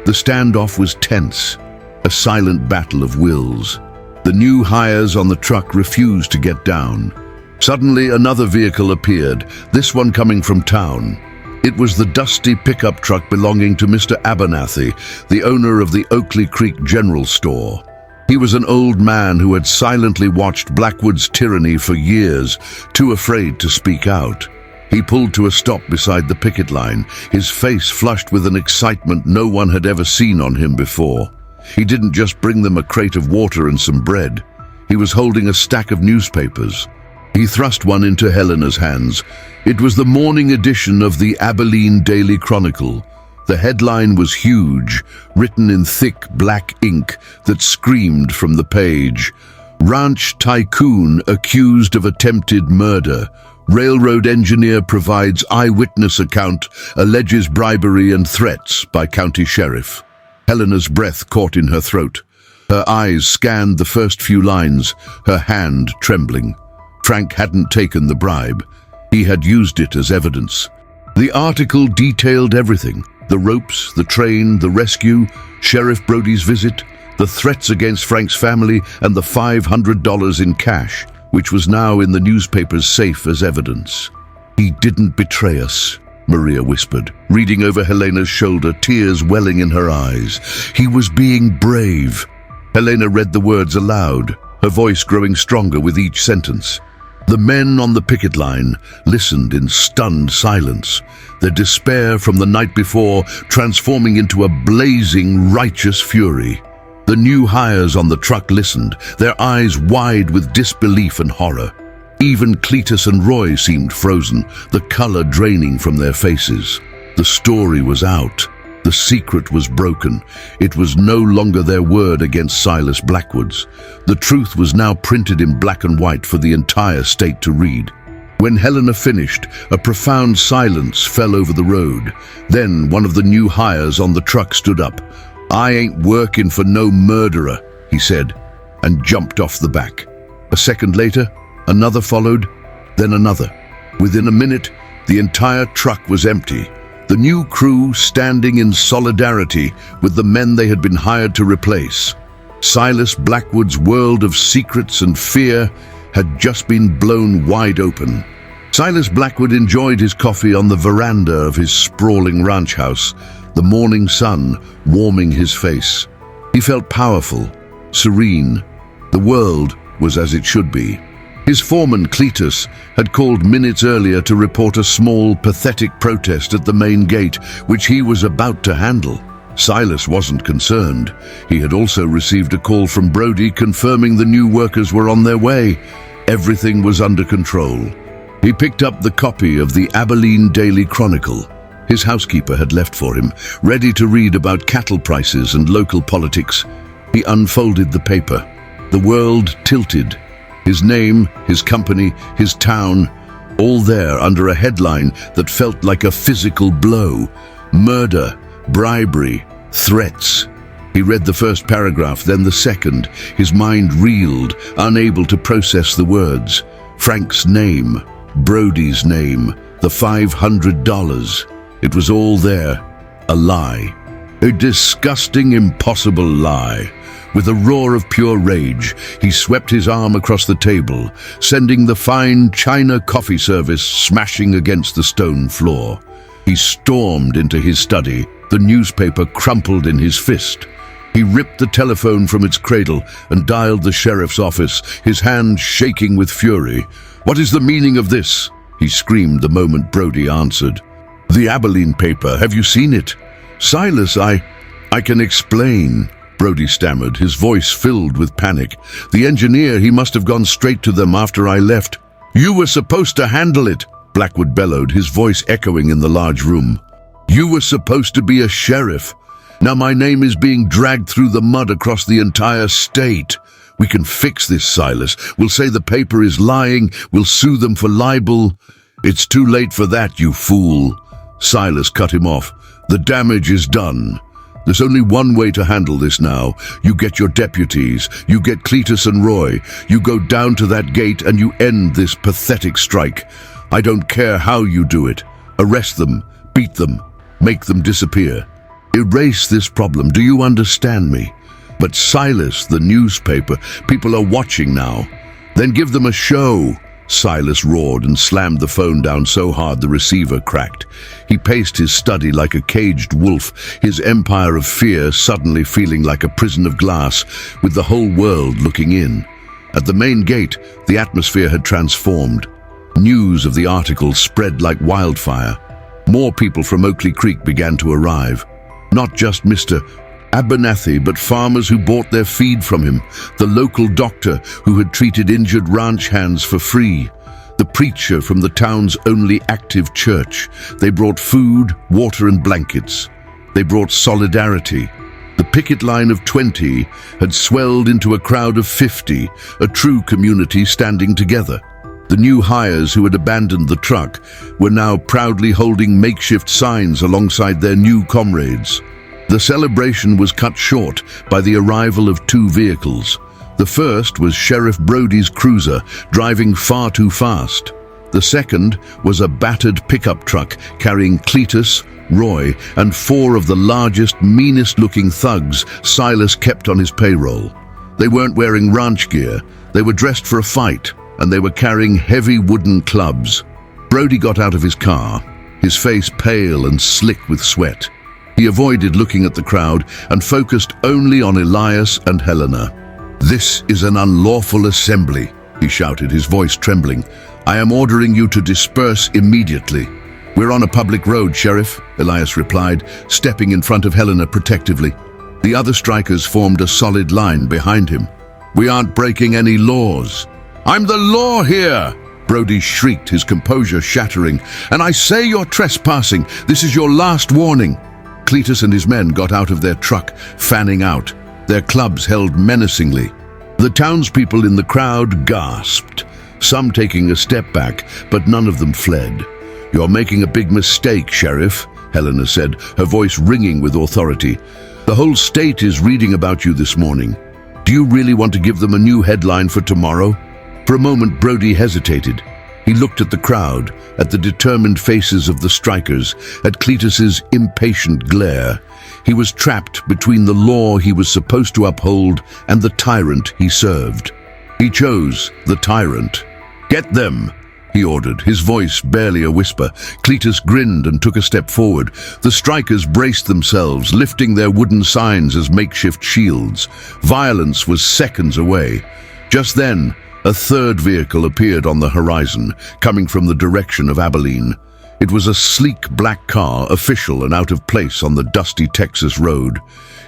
The standoff was tense, a silent battle of wills. The new hires on the truck refused to get down. Suddenly, another vehicle appeared, this one coming from town. It was the dusty pickup truck belonging to Mr. Abernathy, the owner of the Oakley Creek General Store. He was an old man who had silently watched Blackwood's tyranny for years, too afraid to speak out. He pulled to a stop beside the picket line, his face flushed with an excitement no one had ever seen on him before. He didn't just bring them a crate of water and some bread. He was holding a stack of newspapers. He thrust one into Helena's hands. It was the morning edition of the Abilene Daily Chronicle. The headline was huge, written in thick black ink that screamed from the page. "Ranch tycoon accused of attempted murder. Railroad engineer provides eyewitness account, alleges bribery and threats by county sheriff." Helena's breath caught in her throat. Her eyes scanned the first few lines, her hand trembling. Frank hadn't taken the bribe. He had used it as evidence. The article detailed everything: the ropes, the train, the rescue, Sheriff Brody's visit, the threats against Frank's family, and the $500 in cash, which was now in the newspaper's safe as evidence. "He didn't betray us," Maria whispered, reading over Helena's shoulder, tears welling in her eyes. He was being brave. Helena read the words aloud, her voice growing stronger with each sentence. The men on the picket line listened in stunned silence, their despair from the night before transforming into a blazing, righteous fury. The new hires on the truck listened, their eyes wide with disbelief and horror. Even Cletus and Roy seemed frozen, the color draining from their faces. The story was out. The secret was broken. It was no longer their word against Silas Blackwood's. The truth was now printed in black and white for the entire state to read. When Helena finished, a profound silence fell over the road. Then one of the new hires on the truck stood up. "I ain't working for no murderer," he said, and jumped off the back. A second later, another followed, then another. Within a minute, the entire truck was empty. The new crew standing in solidarity with the men they had been hired to replace. Silas Blackwood's world of secrets and fear had just been blown wide open. Silas Blackwood enjoyed his coffee on the veranda of his sprawling ranch house, the morning sun warming his face. He felt powerful, serene. The world was as it should be. His foreman, Cletus, had called minutes earlier to report a small, pathetic protest at the main gate, which he was about to handle. Silas wasn't concerned. He had also received a call from Brody confirming the new workers were on their way. Everything was under control. He picked up the copy of the Abilene Daily Chronicle. His housekeeper had left for him, ready to read about cattle prices and local politics. He unfolded the paper. The world tilted. His name, his company, his town, all there under a headline that felt like a physical blow. Murder, bribery, threats. He read the first paragraph, then the second. His mind reeled, unable to process the words. Frank's name, Brody's name, the $500. It was all there. A lie. A disgusting, impossible lie. With a roar of pure rage, he swept his arm across the table, sending the fine china coffee service smashing against the stone floor. He stormed into his study, the newspaper crumpled in his fist. He ripped the telephone from its cradle and dialed the sheriff's office, his hand shaking with fury. "What is the meaning of this?" he screamed the moment Brody answered. "The Abilene paper, have you seen it?" "Silas, I can explain," Brody stammered, his voice filled with panic. "The engineer, he must have gone straight to them after I left." "You were supposed to handle it," Blackwood bellowed, his voice echoing in the large room. "You were supposed to be a sheriff. Now my name is being dragged through the mud across the entire state. We can fix this, Silas. We'll say the paper is lying. We'll sue them for libel." "It's too late for that, you fool." Silas cut him off. "The damage is done. There's only one way to handle this now. You get your deputies, you get Cletus and Roy, you go down to that gate and you end this pathetic strike. I don't care how you do it. Arrest them, beat them, make them disappear. Erase this problem, do you understand me? But Silas, the newspaper, people are watching now. Then give them a show." Silas roared and slammed the phone down so hard the receiver cracked. He paced his study like a caged wolf, his empire of fear suddenly feeling like a prison of glass, with the whole world looking in. At the main gate, the atmosphere had transformed. News of the article spread like wildfire. More people from Oakley Creek began to arrive. Not just Mr. Abernathy, but farmers who bought their feed from him, the local doctor who had treated injured ranch hands for free, the preacher from the town's only active church. They brought food, water and blankets. They brought solidarity. The picket line of 20 had swelled into a crowd of 50, a true community standing together. The new hires who had abandoned the truck were now proudly holding makeshift signs alongside their new comrades. The celebration was cut short by the arrival of two vehicles. The first was Sheriff Brody's cruiser, driving far too fast. The second was a battered pickup truck carrying Cletus, Roy, and 4 of the largest, meanest-looking thugs Silas kept on his payroll. They weren't wearing ranch gear, they were dressed for a fight, and they were carrying heavy wooden clubs. Brody got out of his car. his face pale and slick with sweat. He avoided looking at the crowd and focused only on Elias and Helena. "This is an unlawful assembly," he shouted, his voice trembling. "I am ordering you to disperse immediately." "We're on a public road, Sheriff," Elias replied, stepping in front of Helena protectively. The other strikers formed a solid line behind him. "We aren't breaking any laws." "I'm the law here!" Brody shrieked, his composure shattering. "And I say you're trespassing. This is your last warning." Cletus and his men got out of their truck, fanning out, their clubs held menacingly. The townspeople in the crowd gasped, some taking a step back, but none of them fled. "You're making a big mistake, Sheriff," Helena said, her voice ringing with authority. "The whole state is reading about you this morning. Do you really want to give them a new headline for tomorrow?" For a moment, Brody hesitated. He looked at the crowd, at the determined faces of the strikers, at Cletus's impatient glare. He was trapped between the law he was supposed to uphold and the tyrant he served. He chose the tyrant. "Get them!" he ordered, his voice barely a whisper. Cletus grinned and took a step forward. The strikers braced themselves, lifting their wooden signs as makeshift shields. Violence was seconds away. Just then, a third vehicle appeared on the horizon, coming from the direction of Abilene. It was a sleek black car, official and out of place on the dusty Texas road.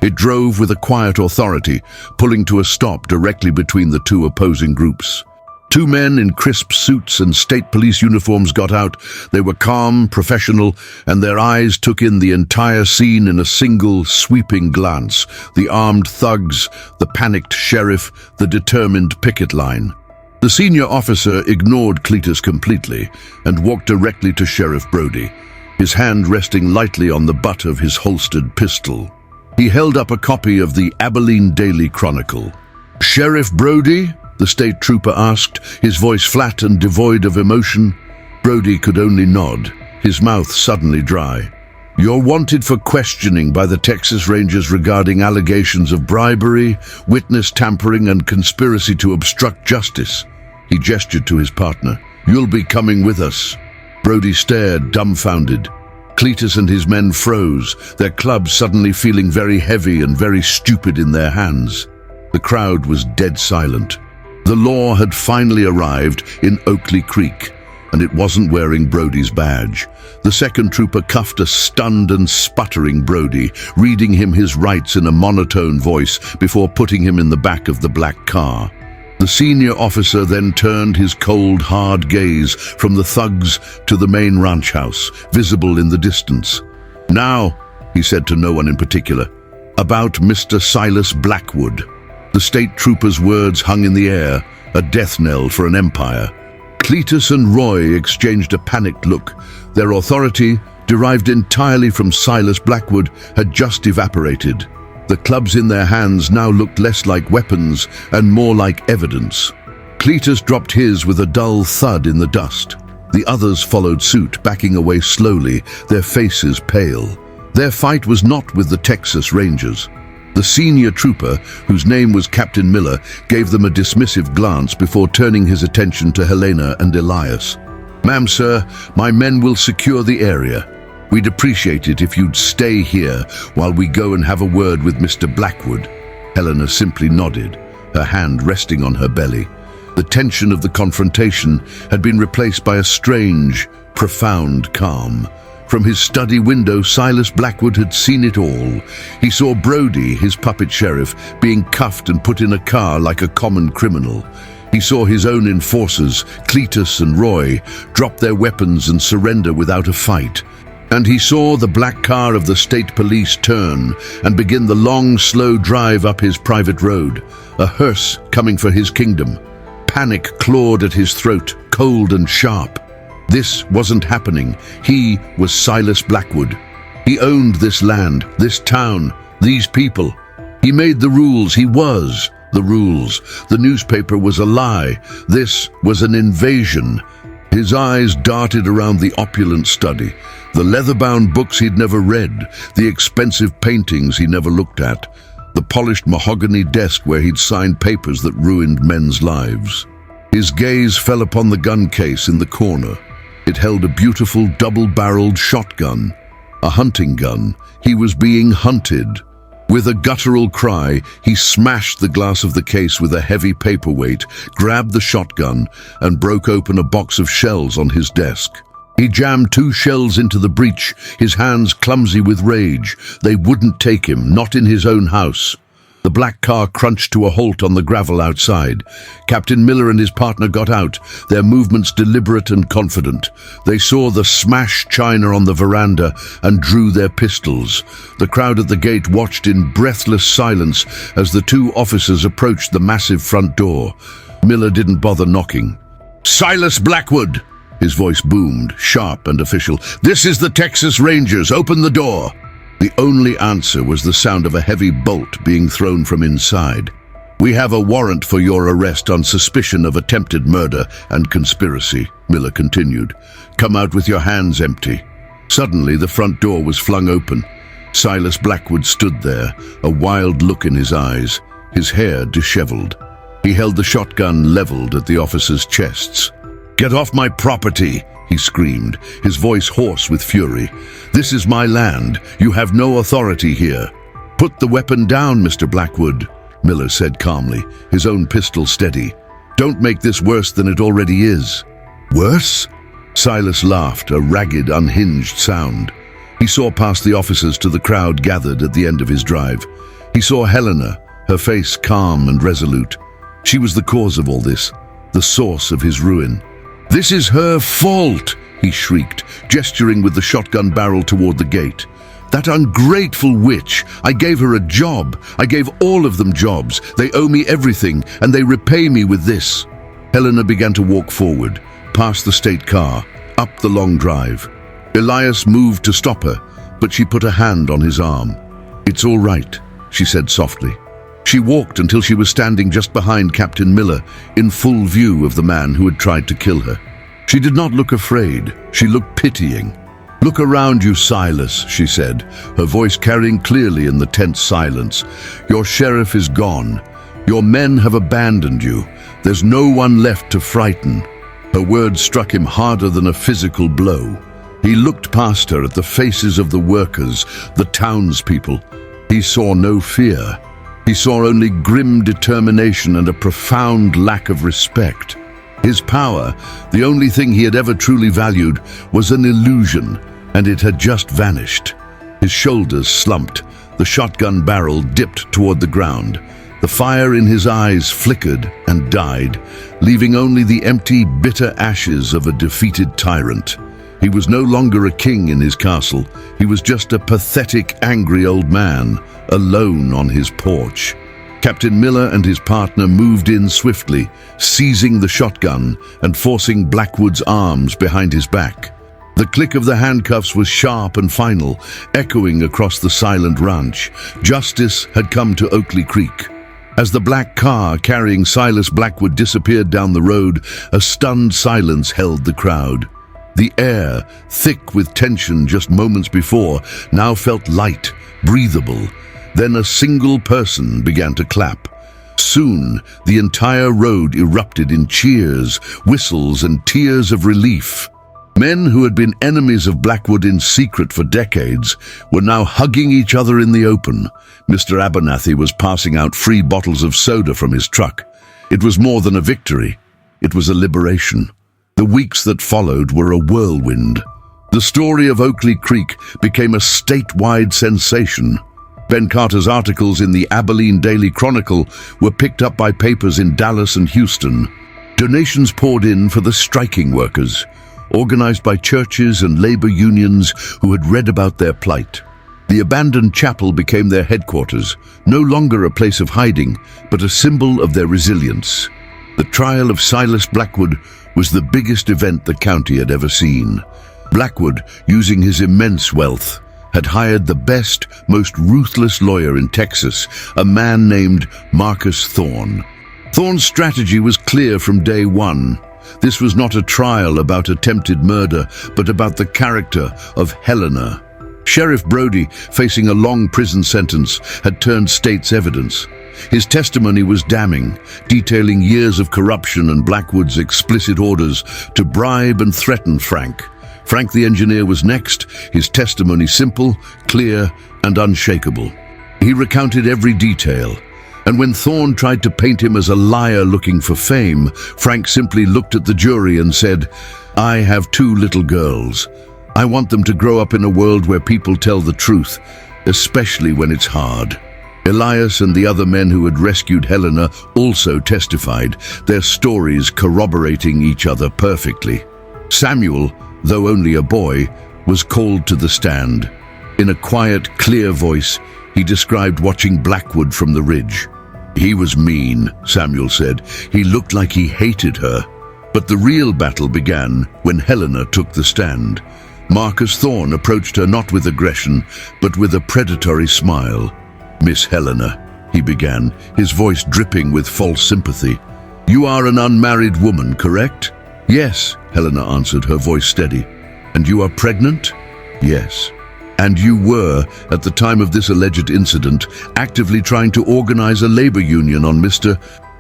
It drove with a quiet authority, pulling to a stop directly between the two opposing groups. Two men in crisp suits and state police uniforms got out. They were calm, professional, and their eyes took in the entire scene in a single, sweeping glance. The armed thugs, the panicked sheriff, the determined picket line. The senior officer ignored Cletus completely and walked directly to Sheriff Brody, his hand resting lightly on the butt of his holstered pistol. He held up a copy of the Abilene Daily Chronicle. "Sheriff Brody?" the state trooper asked, his voice flat and devoid of emotion. Brody could only nod, his mouth suddenly dry. "You're wanted for questioning by the Texas Rangers regarding allegations of bribery, witness tampering, and conspiracy to obstruct justice." He gestured to his partner. "You'll be coming with us." Brody stared, dumbfounded. Cletus and his men froze, their clubs suddenly feeling very heavy and very stupid in their hands. The crowd was dead silent. The law had finally arrived in Oakley Creek, and it wasn't wearing Brody's badge. The second trooper cuffed a stunned and sputtering Brody, reading him his rights in a monotone voice before putting him in the back of the black car. The senior officer then turned his cold, hard gaze from the thugs to the main ranch house, visible in the distance. "Now," he said to no one in particular, "about Mr. Silas Blackwood." The state trooper's words hung in the air, a death knell for an empire. Cletus and Roy exchanged a panicked look. Their authority, derived entirely from Silas Blackwood, had just evaporated. The clubs in their hands now looked less like weapons and more like evidence. Cletus dropped his with a dull thud in the dust. The others followed suit, backing away slowly, their faces pale. Their fight was not with the Texas Rangers. The senior trooper, whose name was Captain Miller, gave them a dismissive glance before turning his attention to Helena and Elias. "Ma'am, sir, my men will secure the area. We'd appreciate it if you'd stay here while we go and have a word with Mr. Blackwood." Helena simply nodded, her hand resting on her belly. The tension of the confrontation had been replaced by a strange, profound calm. From his study window, Silas Blackwood had seen it all. He saw Brody, his puppet sheriff, being cuffed and put in a car like a common criminal. He saw his own enforcers, Cletus and Roy, drop their weapons and surrender without a fight. And he saw the black car of the state police turn and begin the long, slow drive up his private road, a hearse coming for his kingdom. Panic clawed at his throat, cold and sharp. This wasn't happening. He was Silas Blackwood. He owned this land, this town, these people. He made the rules. He was the rules. The newspaper was a lie. This was an invasion. His eyes darted around the opulent study, the leather-bound books he'd never read, the expensive paintings he never looked at, the polished mahogany desk where he'd signed papers that ruined men's lives. His gaze fell upon the gun case in the corner. It held a beautiful double-barreled shotgun, a hunting gun. He was being hunted. With a guttural cry, he smashed the glass of the case with a heavy paperweight, grabbed the shotgun, and broke open a box of shells on his desk. He jammed 2 shells into the breech, his hands clumsy with rage. They wouldn't take him, not in his own house. The black car crunched to a halt on the gravel outside. Captain Miller and his partner got out, their movements deliberate and confident. They saw the smashed china on the veranda and drew their pistols. The crowd at the gate watched in breathless silence as the 2 officers approached the massive front door. Miller didn't bother knocking. "Silas Blackwood!" His voice boomed, sharp and official. "This is the Texas Rangers. Open the door." The only answer was the sound of a heavy bolt being thrown from inside. "We have a warrant for your arrest on suspicion of attempted murder and conspiracy," Miller continued. "Come out with your hands empty." Suddenly, the front door was flung open. Silas Blackwood stood there, a wild look in his eyes, his hair disheveled. He held the shotgun leveled at the officers' chests. "Get off my property!" he screamed, his voice hoarse with fury. "This is my land. You have no authority here." "Put the weapon down, Mr. Blackwood," Miller said calmly, his own pistol steady. "Don't make this worse than it already is." "Worse?" Silas laughed, a ragged, unhinged sound. He saw past the officers to the crowd gathered at the end of his drive. He saw Helena, her face calm and resolute. She was the cause of all this, the source of his ruin. "This is her fault!" he shrieked, gesturing with the shotgun barrel toward the gate. "That ungrateful witch! I gave her a job. I gave all of them jobs. They owe me everything, and they repay me with this." Helena began to walk forward, past the state car, up the long drive. Elias moved to stop her, but she put a hand on his arm. "It's all right," she said softly. She walked until she was standing just behind Captain Miller, in full view of the man who had tried to kill her. She did not look afraid. She looked pitying. "Look around you, Silas," she said, her voice carrying clearly in the tense silence. "Your sheriff is gone. Your men have abandoned you. There's no one left to frighten." Her words struck him harder than a physical blow. He looked past her at the faces of the workers, the townspeople. He saw no fear. He saw only grim determination and a profound lack of respect. His power, the only thing he had ever truly valued, was an illusion, and it had just vanished. His shoulders slumped, the shotgun barrel dipped toward the ground. The fire in his eyes flickered and died, leaving only the empty, bitter ashes of a defeated tyrant. He was no longer a king in his castle. He was just a pathetic, angry old man, alone on his porch. Captain Miller and his partner moved in swiftly, seizing the shotgun and forcing Blackwood's arms behind his back. The click of the handcuffs was sharp and final, echoing across the silent ranch. Justice had come to Oakley Creek. As the black car carrying Silas Blackwood disappeared down the road, a stunned silence held the crowd. The air, thick with tension just moments before, now felt light, breathable. Then a single person began to clap. Soon, the entire road erupted in cheers, whistles, and tears of relief. Men who had been enemies of Blackwood in secret for decades were now hugging each other in the open. Mr. Abernathy was passing out free bottles of soda from his truck. It was more than a victory. It was a liberation. The weeks that followed were a whirlwind. The story of Oakley Creek became a statewide sensation. Ben Carter's articles in the Abilene Daily Chronicle were picked up by papers in Dallas and Houston. Donations poured in for the striking workers, organized by churches and labor unions who had read about their plight. The abandoned chapel became their headquarters, no longer a place of hiding, but a symbol of their resilience. The trial of Silas Blackwood was the biggest event the county had ever seen. Blackwood, using his immense wealth, had hired the best, most ruthless lawyer in Texas, a man named Marcus Thorne. Thorne's strategy was clear from day one. This was not a trial about attempted murder, but about the character of Helena. Sheriff Brody, facing a long prison sentence, had turned state's evidence. His testimony was damning, detailing years of corruption and Blackwood's explicit orders to bribe and threaten Frank. Frank the engineer was next, his testimony simple, clear, and unshakable. He recounted every detail, and when Thorne tried to paint him as a liar looking for fame, Frank simply looked at the jury and said, "I have 2 little girls. I want them to grow up in a world where people tell the truth, especially when it's hard." Elias and the other men who had rescued Helena also testified, their stories corroborating each other perfectly. Samuel, though only a boy, was called to the stand. In a quiet, clear voice, he described watching Blackwood from the ridge. "He was mean," Samuel said. "He looked like he hated her." But the real battle began when Helena took the stand. Marcus Thorne approached her not with aggression, but with a predatory smile. "Miss Helena," he began, his voice dripping with false sympathy. "You are an unmarried woman, correct?" "Yes," Helena answered, her voice steady. "And you are pregnant?" "Yes." "And you were, at the time of this alleged incident, actively trying to organize a labor union on Mr.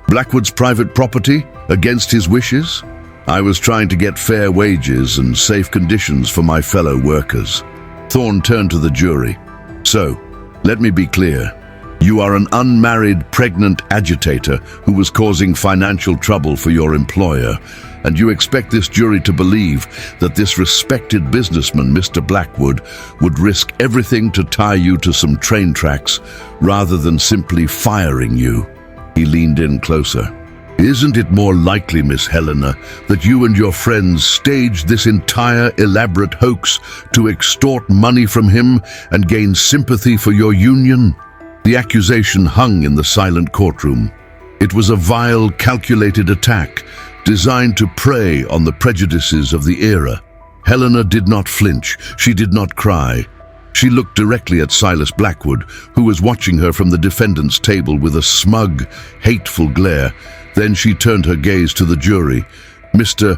Blackwood's private property against his wishes?" "I was trying to get fair wages and safe conditions for my fellow workers." Thorne turned to the jury. "So, let me be clear. You are an unmarried, pregnant agitator who was causing financial trouble for your employer, and you expect this jury to believe that this respected businessman, Mr. Blackwood, would risk everything to tie you to some train tracks rather than simply firing you." He leaned in closer. "Isn't it more likely, Miss Helena, that you and your friends staged this entire elaborate hoax to extort money from him and gain sympathy for your union?" The accusation hung in the silent courtroom. It was a vile, calculated attack designed to prey on the prejudices of the era. Helena did not flinch. She did not cry. She looked directly at Silas Blackwood, who was watching her from the defendant's table with a smug, hateful glare. Then she turned her gaze to the jury. "Mr.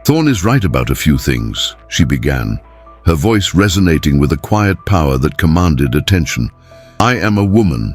Thorne is right about a few things," she began, her voice resonating with a quiet power that commanded attention. "I am a woman.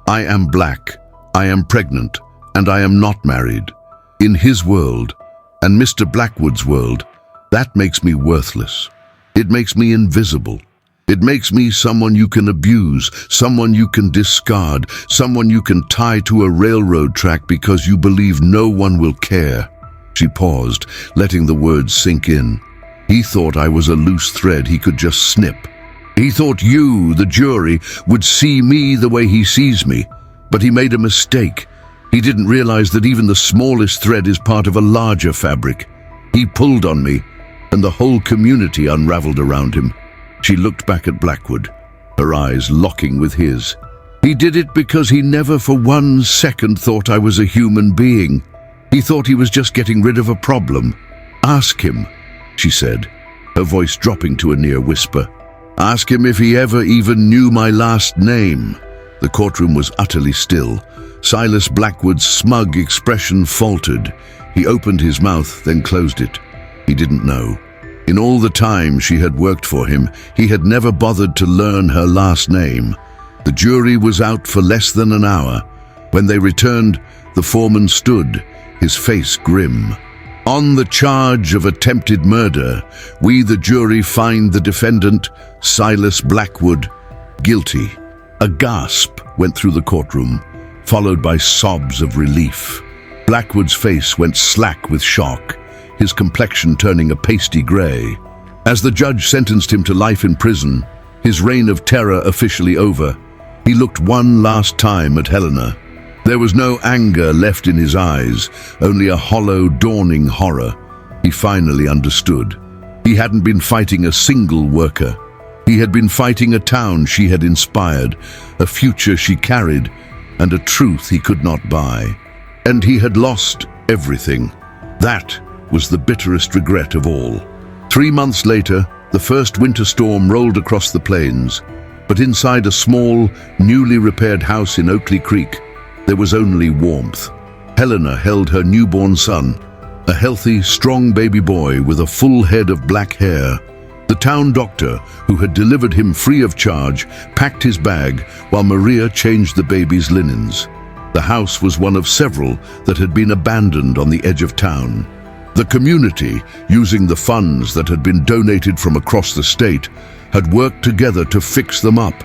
I am black. I am pregnant. And I am not married. In his world, and Mr. Blackwood's world, that makes me worthless. It makes me invisible. It makes me someone you can abuse, someone you can discard, someone you can tie to a railroad track because you believe no one will care." She paused, letting the words sink in. "He thought I was a loose thread he could just snip. He thought you, the jury, would see me the way he sees me. But he made a mistake. He didn't realize that even the smallest thread is part of a larger fabric. He pulled on me, and the whole community unraveled around him." She looked back at Blackwood, her eyes locking with his. "He did it because he never for 1 second thought I was a human being. He thought he was just getting rid of a problem. Ask him," she said, her voice dropping to a near whisper. "Ask him if he ever even knew my last name." The courtroom was utterly still. Silas Blackwood's smug expression faltered. He opened his mouth, then closed it. He didn't know. In all the time she had worked for him, he had never bothered to learn her last name. The jury was out for less than an hour. When they returned, the foreman stood, his face grim. "On the charge of attempted murder, we the jury find the defendant, Silas Blackwood, guilty." A gasp went through the courtroom, followed by sobs of relief. Blackwood's face went slack with shock, his complexion turning a pasty gray. As the judge sentenced him to life in prison, his reign of terror officially over, he looked one last time at Helena. There was no anger left in his eyes, only a hollow, dawning horror. He finally understood. He hadn't been fighting a single worker. He had been fighting a town she had inspired, a future she carried, and a truth he could not buy. And he had lost everything. That was the bitterest regret of all. 3 months later, the first winter storm rolled across the plains, but inside a small, newly repaired house in Oakley Creek, there was only warmth. Helena held her newborn son, a healthy, strong baby boy with a full head of black hair. The town doctor, who had delivered him free of charge, packed his bag while Maria changed the baby's linens. The house was one of several that had been abandoned on the edge of town. The community, using the funds that had been donated from across the state, had worked together to fix them up,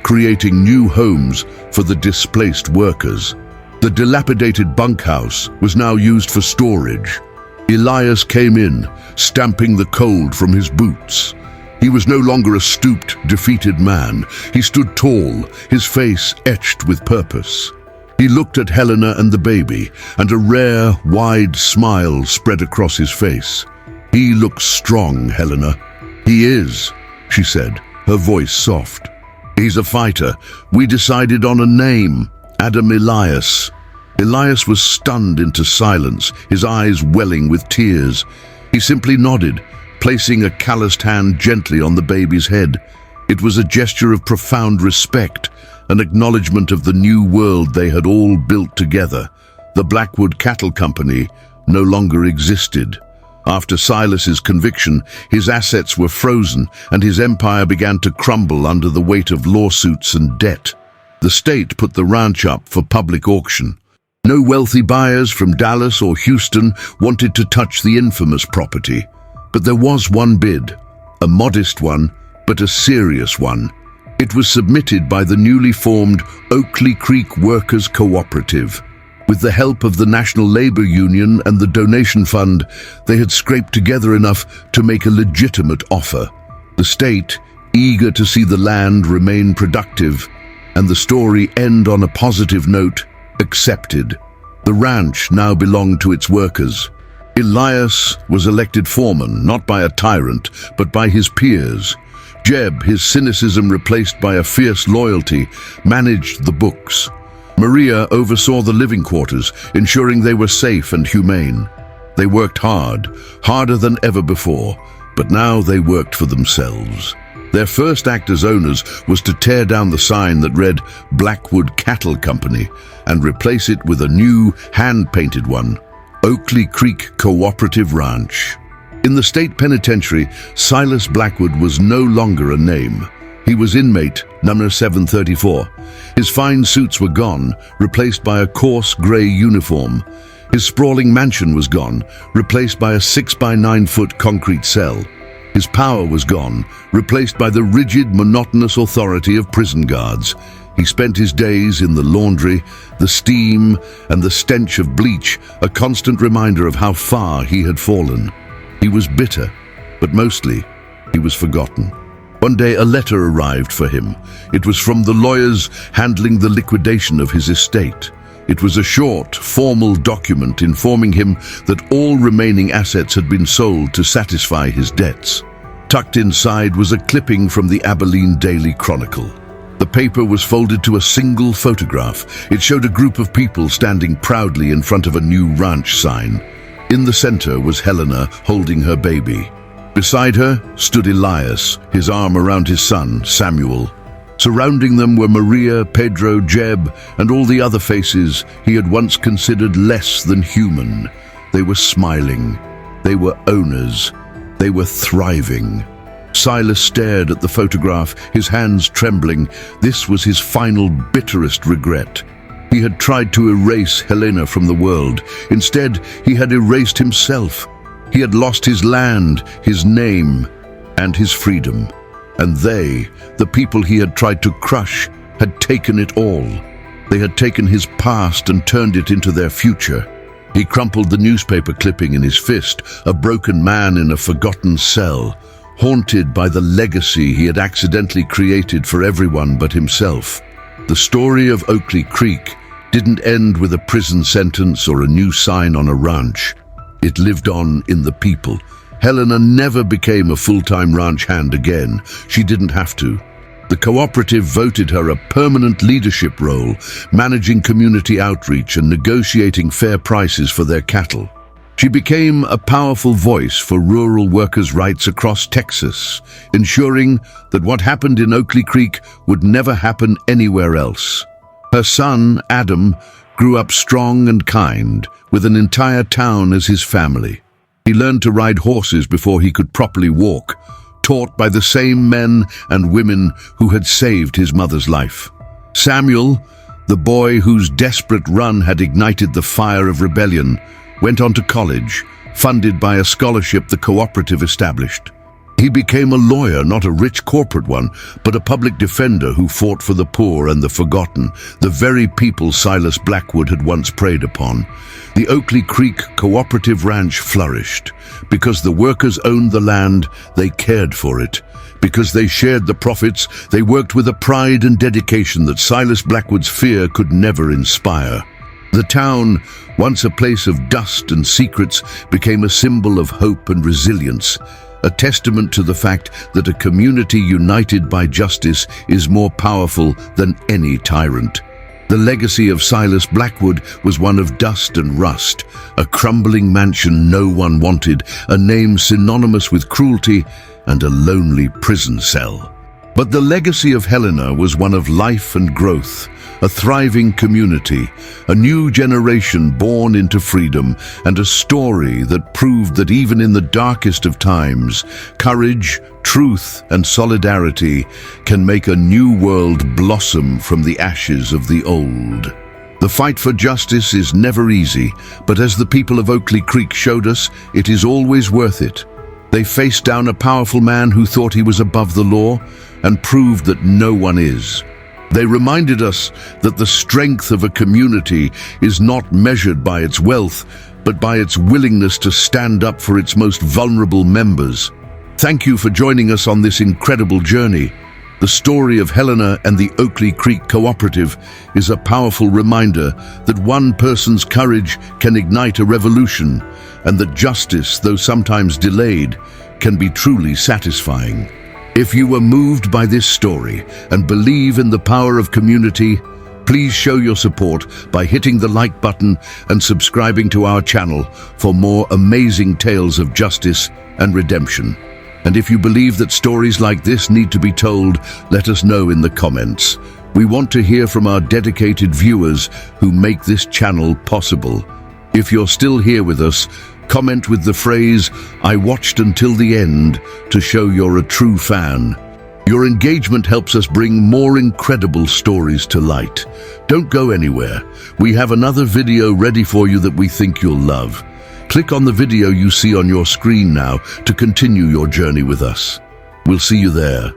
creating new homes for the displaced workers. The dilapidated bunkhouse was now used for storage. Elias came in, stamping the cold from his boots. He was no longer a stooped, defeated man. He stood tall, his face etched with purpose. He looked at Helena and the baby, and a rare, wide smile spread across his face. "He looks strong, Helena." "He is," she said, her voice soft. "He's a fighter. We decided on a name, Adam Elias." Elias was stunned into silence, his eyes welling with tears. He simply nodded, placing a calloused hand gently on the baby's head. It was a gesture of profound respect, an acknowledgement of the new world they had all built together. The Blackwood Cattle Company no longer existed. After Silas's conviction, his assets were frozen and his empire began to crumble under the weight of lawsuits and debt. The state put the ranch up for public auction. No wealthy buyers from Dallas or Houston wanted to touch the infamous property. But there was one bid, a modest one, but a serious one. It was submitted by the newly formed Oakley Creek Workers Cooperative. With the help of the National Labor Union and the donation fund, they had scraped together enough to make a legitimate offer. The state, eager to see the land remain productive and the story end on a positive note, accepted. The ranch now belonged to its workers. Elias was elected foreman, not by a tyrant, but by his peers. Jeb, his cynicism replaced by a fierce loyalty, managed the books. Maria oversaw the living quarters, ensuring they were safe and humane. They worked hard, harder than ever before, but now they worked for themselves. Their first act as owners was to tear down the sign that read Blackwood Cattle Company and replace it with a new, hand-painted one, Oakley Creek Cooperative Ranch. In the state penitentiary, Silas Blackwood was no longer a name. He was inmate number 734. His fine suits were gone, replaced by a coarse grey uniform. His sprawling mansion was gone, replaced by a 6-by-9-foot concrete cell. His power was gone, replaced by the rigid, monotonous authority of prison guards. He spent his days in the laundry, the steam, and the stench of bleach, a constant reminder of how far he had fallen. He was bitter, but mostly he was forgotten. One day a letter arrived for him. It was from the lawyers handling the liquidation of his estate. It was a short, formal document informing him that all remaining assets had been sold to satisfy his debts. Tucked inside was a clipping from the Abilene Daily Chronicle. The paper was folded to a single photograph. It showed a group of people standing proudly in front of a new ranch sign. In the center was Helena holding her baby. Beside her stood Elias, his arm around his son, Samuel. Surrounding them were Maria, Pedro, Jeb, and all the other faces he had once considered less than human. They were smiling. They were owners. They were thriving. Silas stared at the photograph, his hands trembling. This was his final, bitterest regret. He had tried to erase Helena from the world. Instead, he had erased himself. He had lost his land, his name, and his freedom. And they, the people he had tried to crush, had taken it all. They had taken his past and turned it into their future. He crumpled the newspaper clipping in his fist, a broken man in a forgotten cell, haunted by the legacy he had accidentally created for everyone but himself. The story of Oakley Creek didn't end with a prison sentence or a new sign on a ranch. It lived on in the people. Helena never became a full-time ranch hand again. She didn't have to. The cooperative voted her a permanent leadership role, managing community outreach and negotiating fair prices for their cattle. She became a powerful voice for rural workers' rights across Texas, ensuring that what happened in Oakley Creek would never happen anywhere else. Her son, Adam, grew up strong and kind, with an entire town as his family. He learned to ride horses before he could properly walk, taught by the same men and women who had saved his mother's life. Samuel, The boy whose desperate run had ignited the fire of rebellion went on to college, funded by a scholarship the cooperative established. He became a lawyer, not a rich corporate one, but a public defender who fought for the poor and the forgotten, the very people Silas Blackwood had once preyed upon. The Oakley Creek Cooperative Ranch flourished. Because the workers owned the land, they cared for it. Because they shared the profits, they worked with a pride and dedication that Silas Blackwood's fear could never inspire. The town, once a place of dust and secrets, became a symbol of hope and resilience, a testament to the fact that a community united by justice is more powerful than any tyrant. The legacy of Silas Blackwood was one of dust and rust, a crumbling mansion no one wanted, a name synonymous with cruelty, and a lonely prison cell. But the legacy of Helena was one of life and growth, a thriving community, a new generation born into freedom, and a story that proved that even in the darkest of times, courage, truth, and solidarity can make a new world blossom from the ashes of the old. The fight for justice is never easy, but as the people of Oakley Creek showed us, it is always worth it. They faced down a powerful man who thought he was above the law and proved that no one is. They reminded us that the strength of a community is not measured by its wealth, but by its willingness to stand up for its most vulnerable members. Thank you for joining us on this incredible journey. The story of Helena and the Oakley Creek Cooperative is a powerful reminder that one person's courage can ignite a revolution, and that justice, though sometimes delayed, can be truly satisfying. If you were moved by this story and believe in the power of community, please show your support by hitting the like button and subscribing to our channel for more amazing tales of justice and redemption. And if you believe that stories like this need to be told, let us know in the comments. We want to hear from our dedicated viewers who make this channel possible. If you're still here with us, comment with the phrase, "I watched until the end," to show you're a true fan. Your engagement helps us bring more incredible stories to light. Don't go anywhere. We have another video ready for you that we think you'll love. Click on the video you see on your screen now to continue your journey with us. We'll see you there.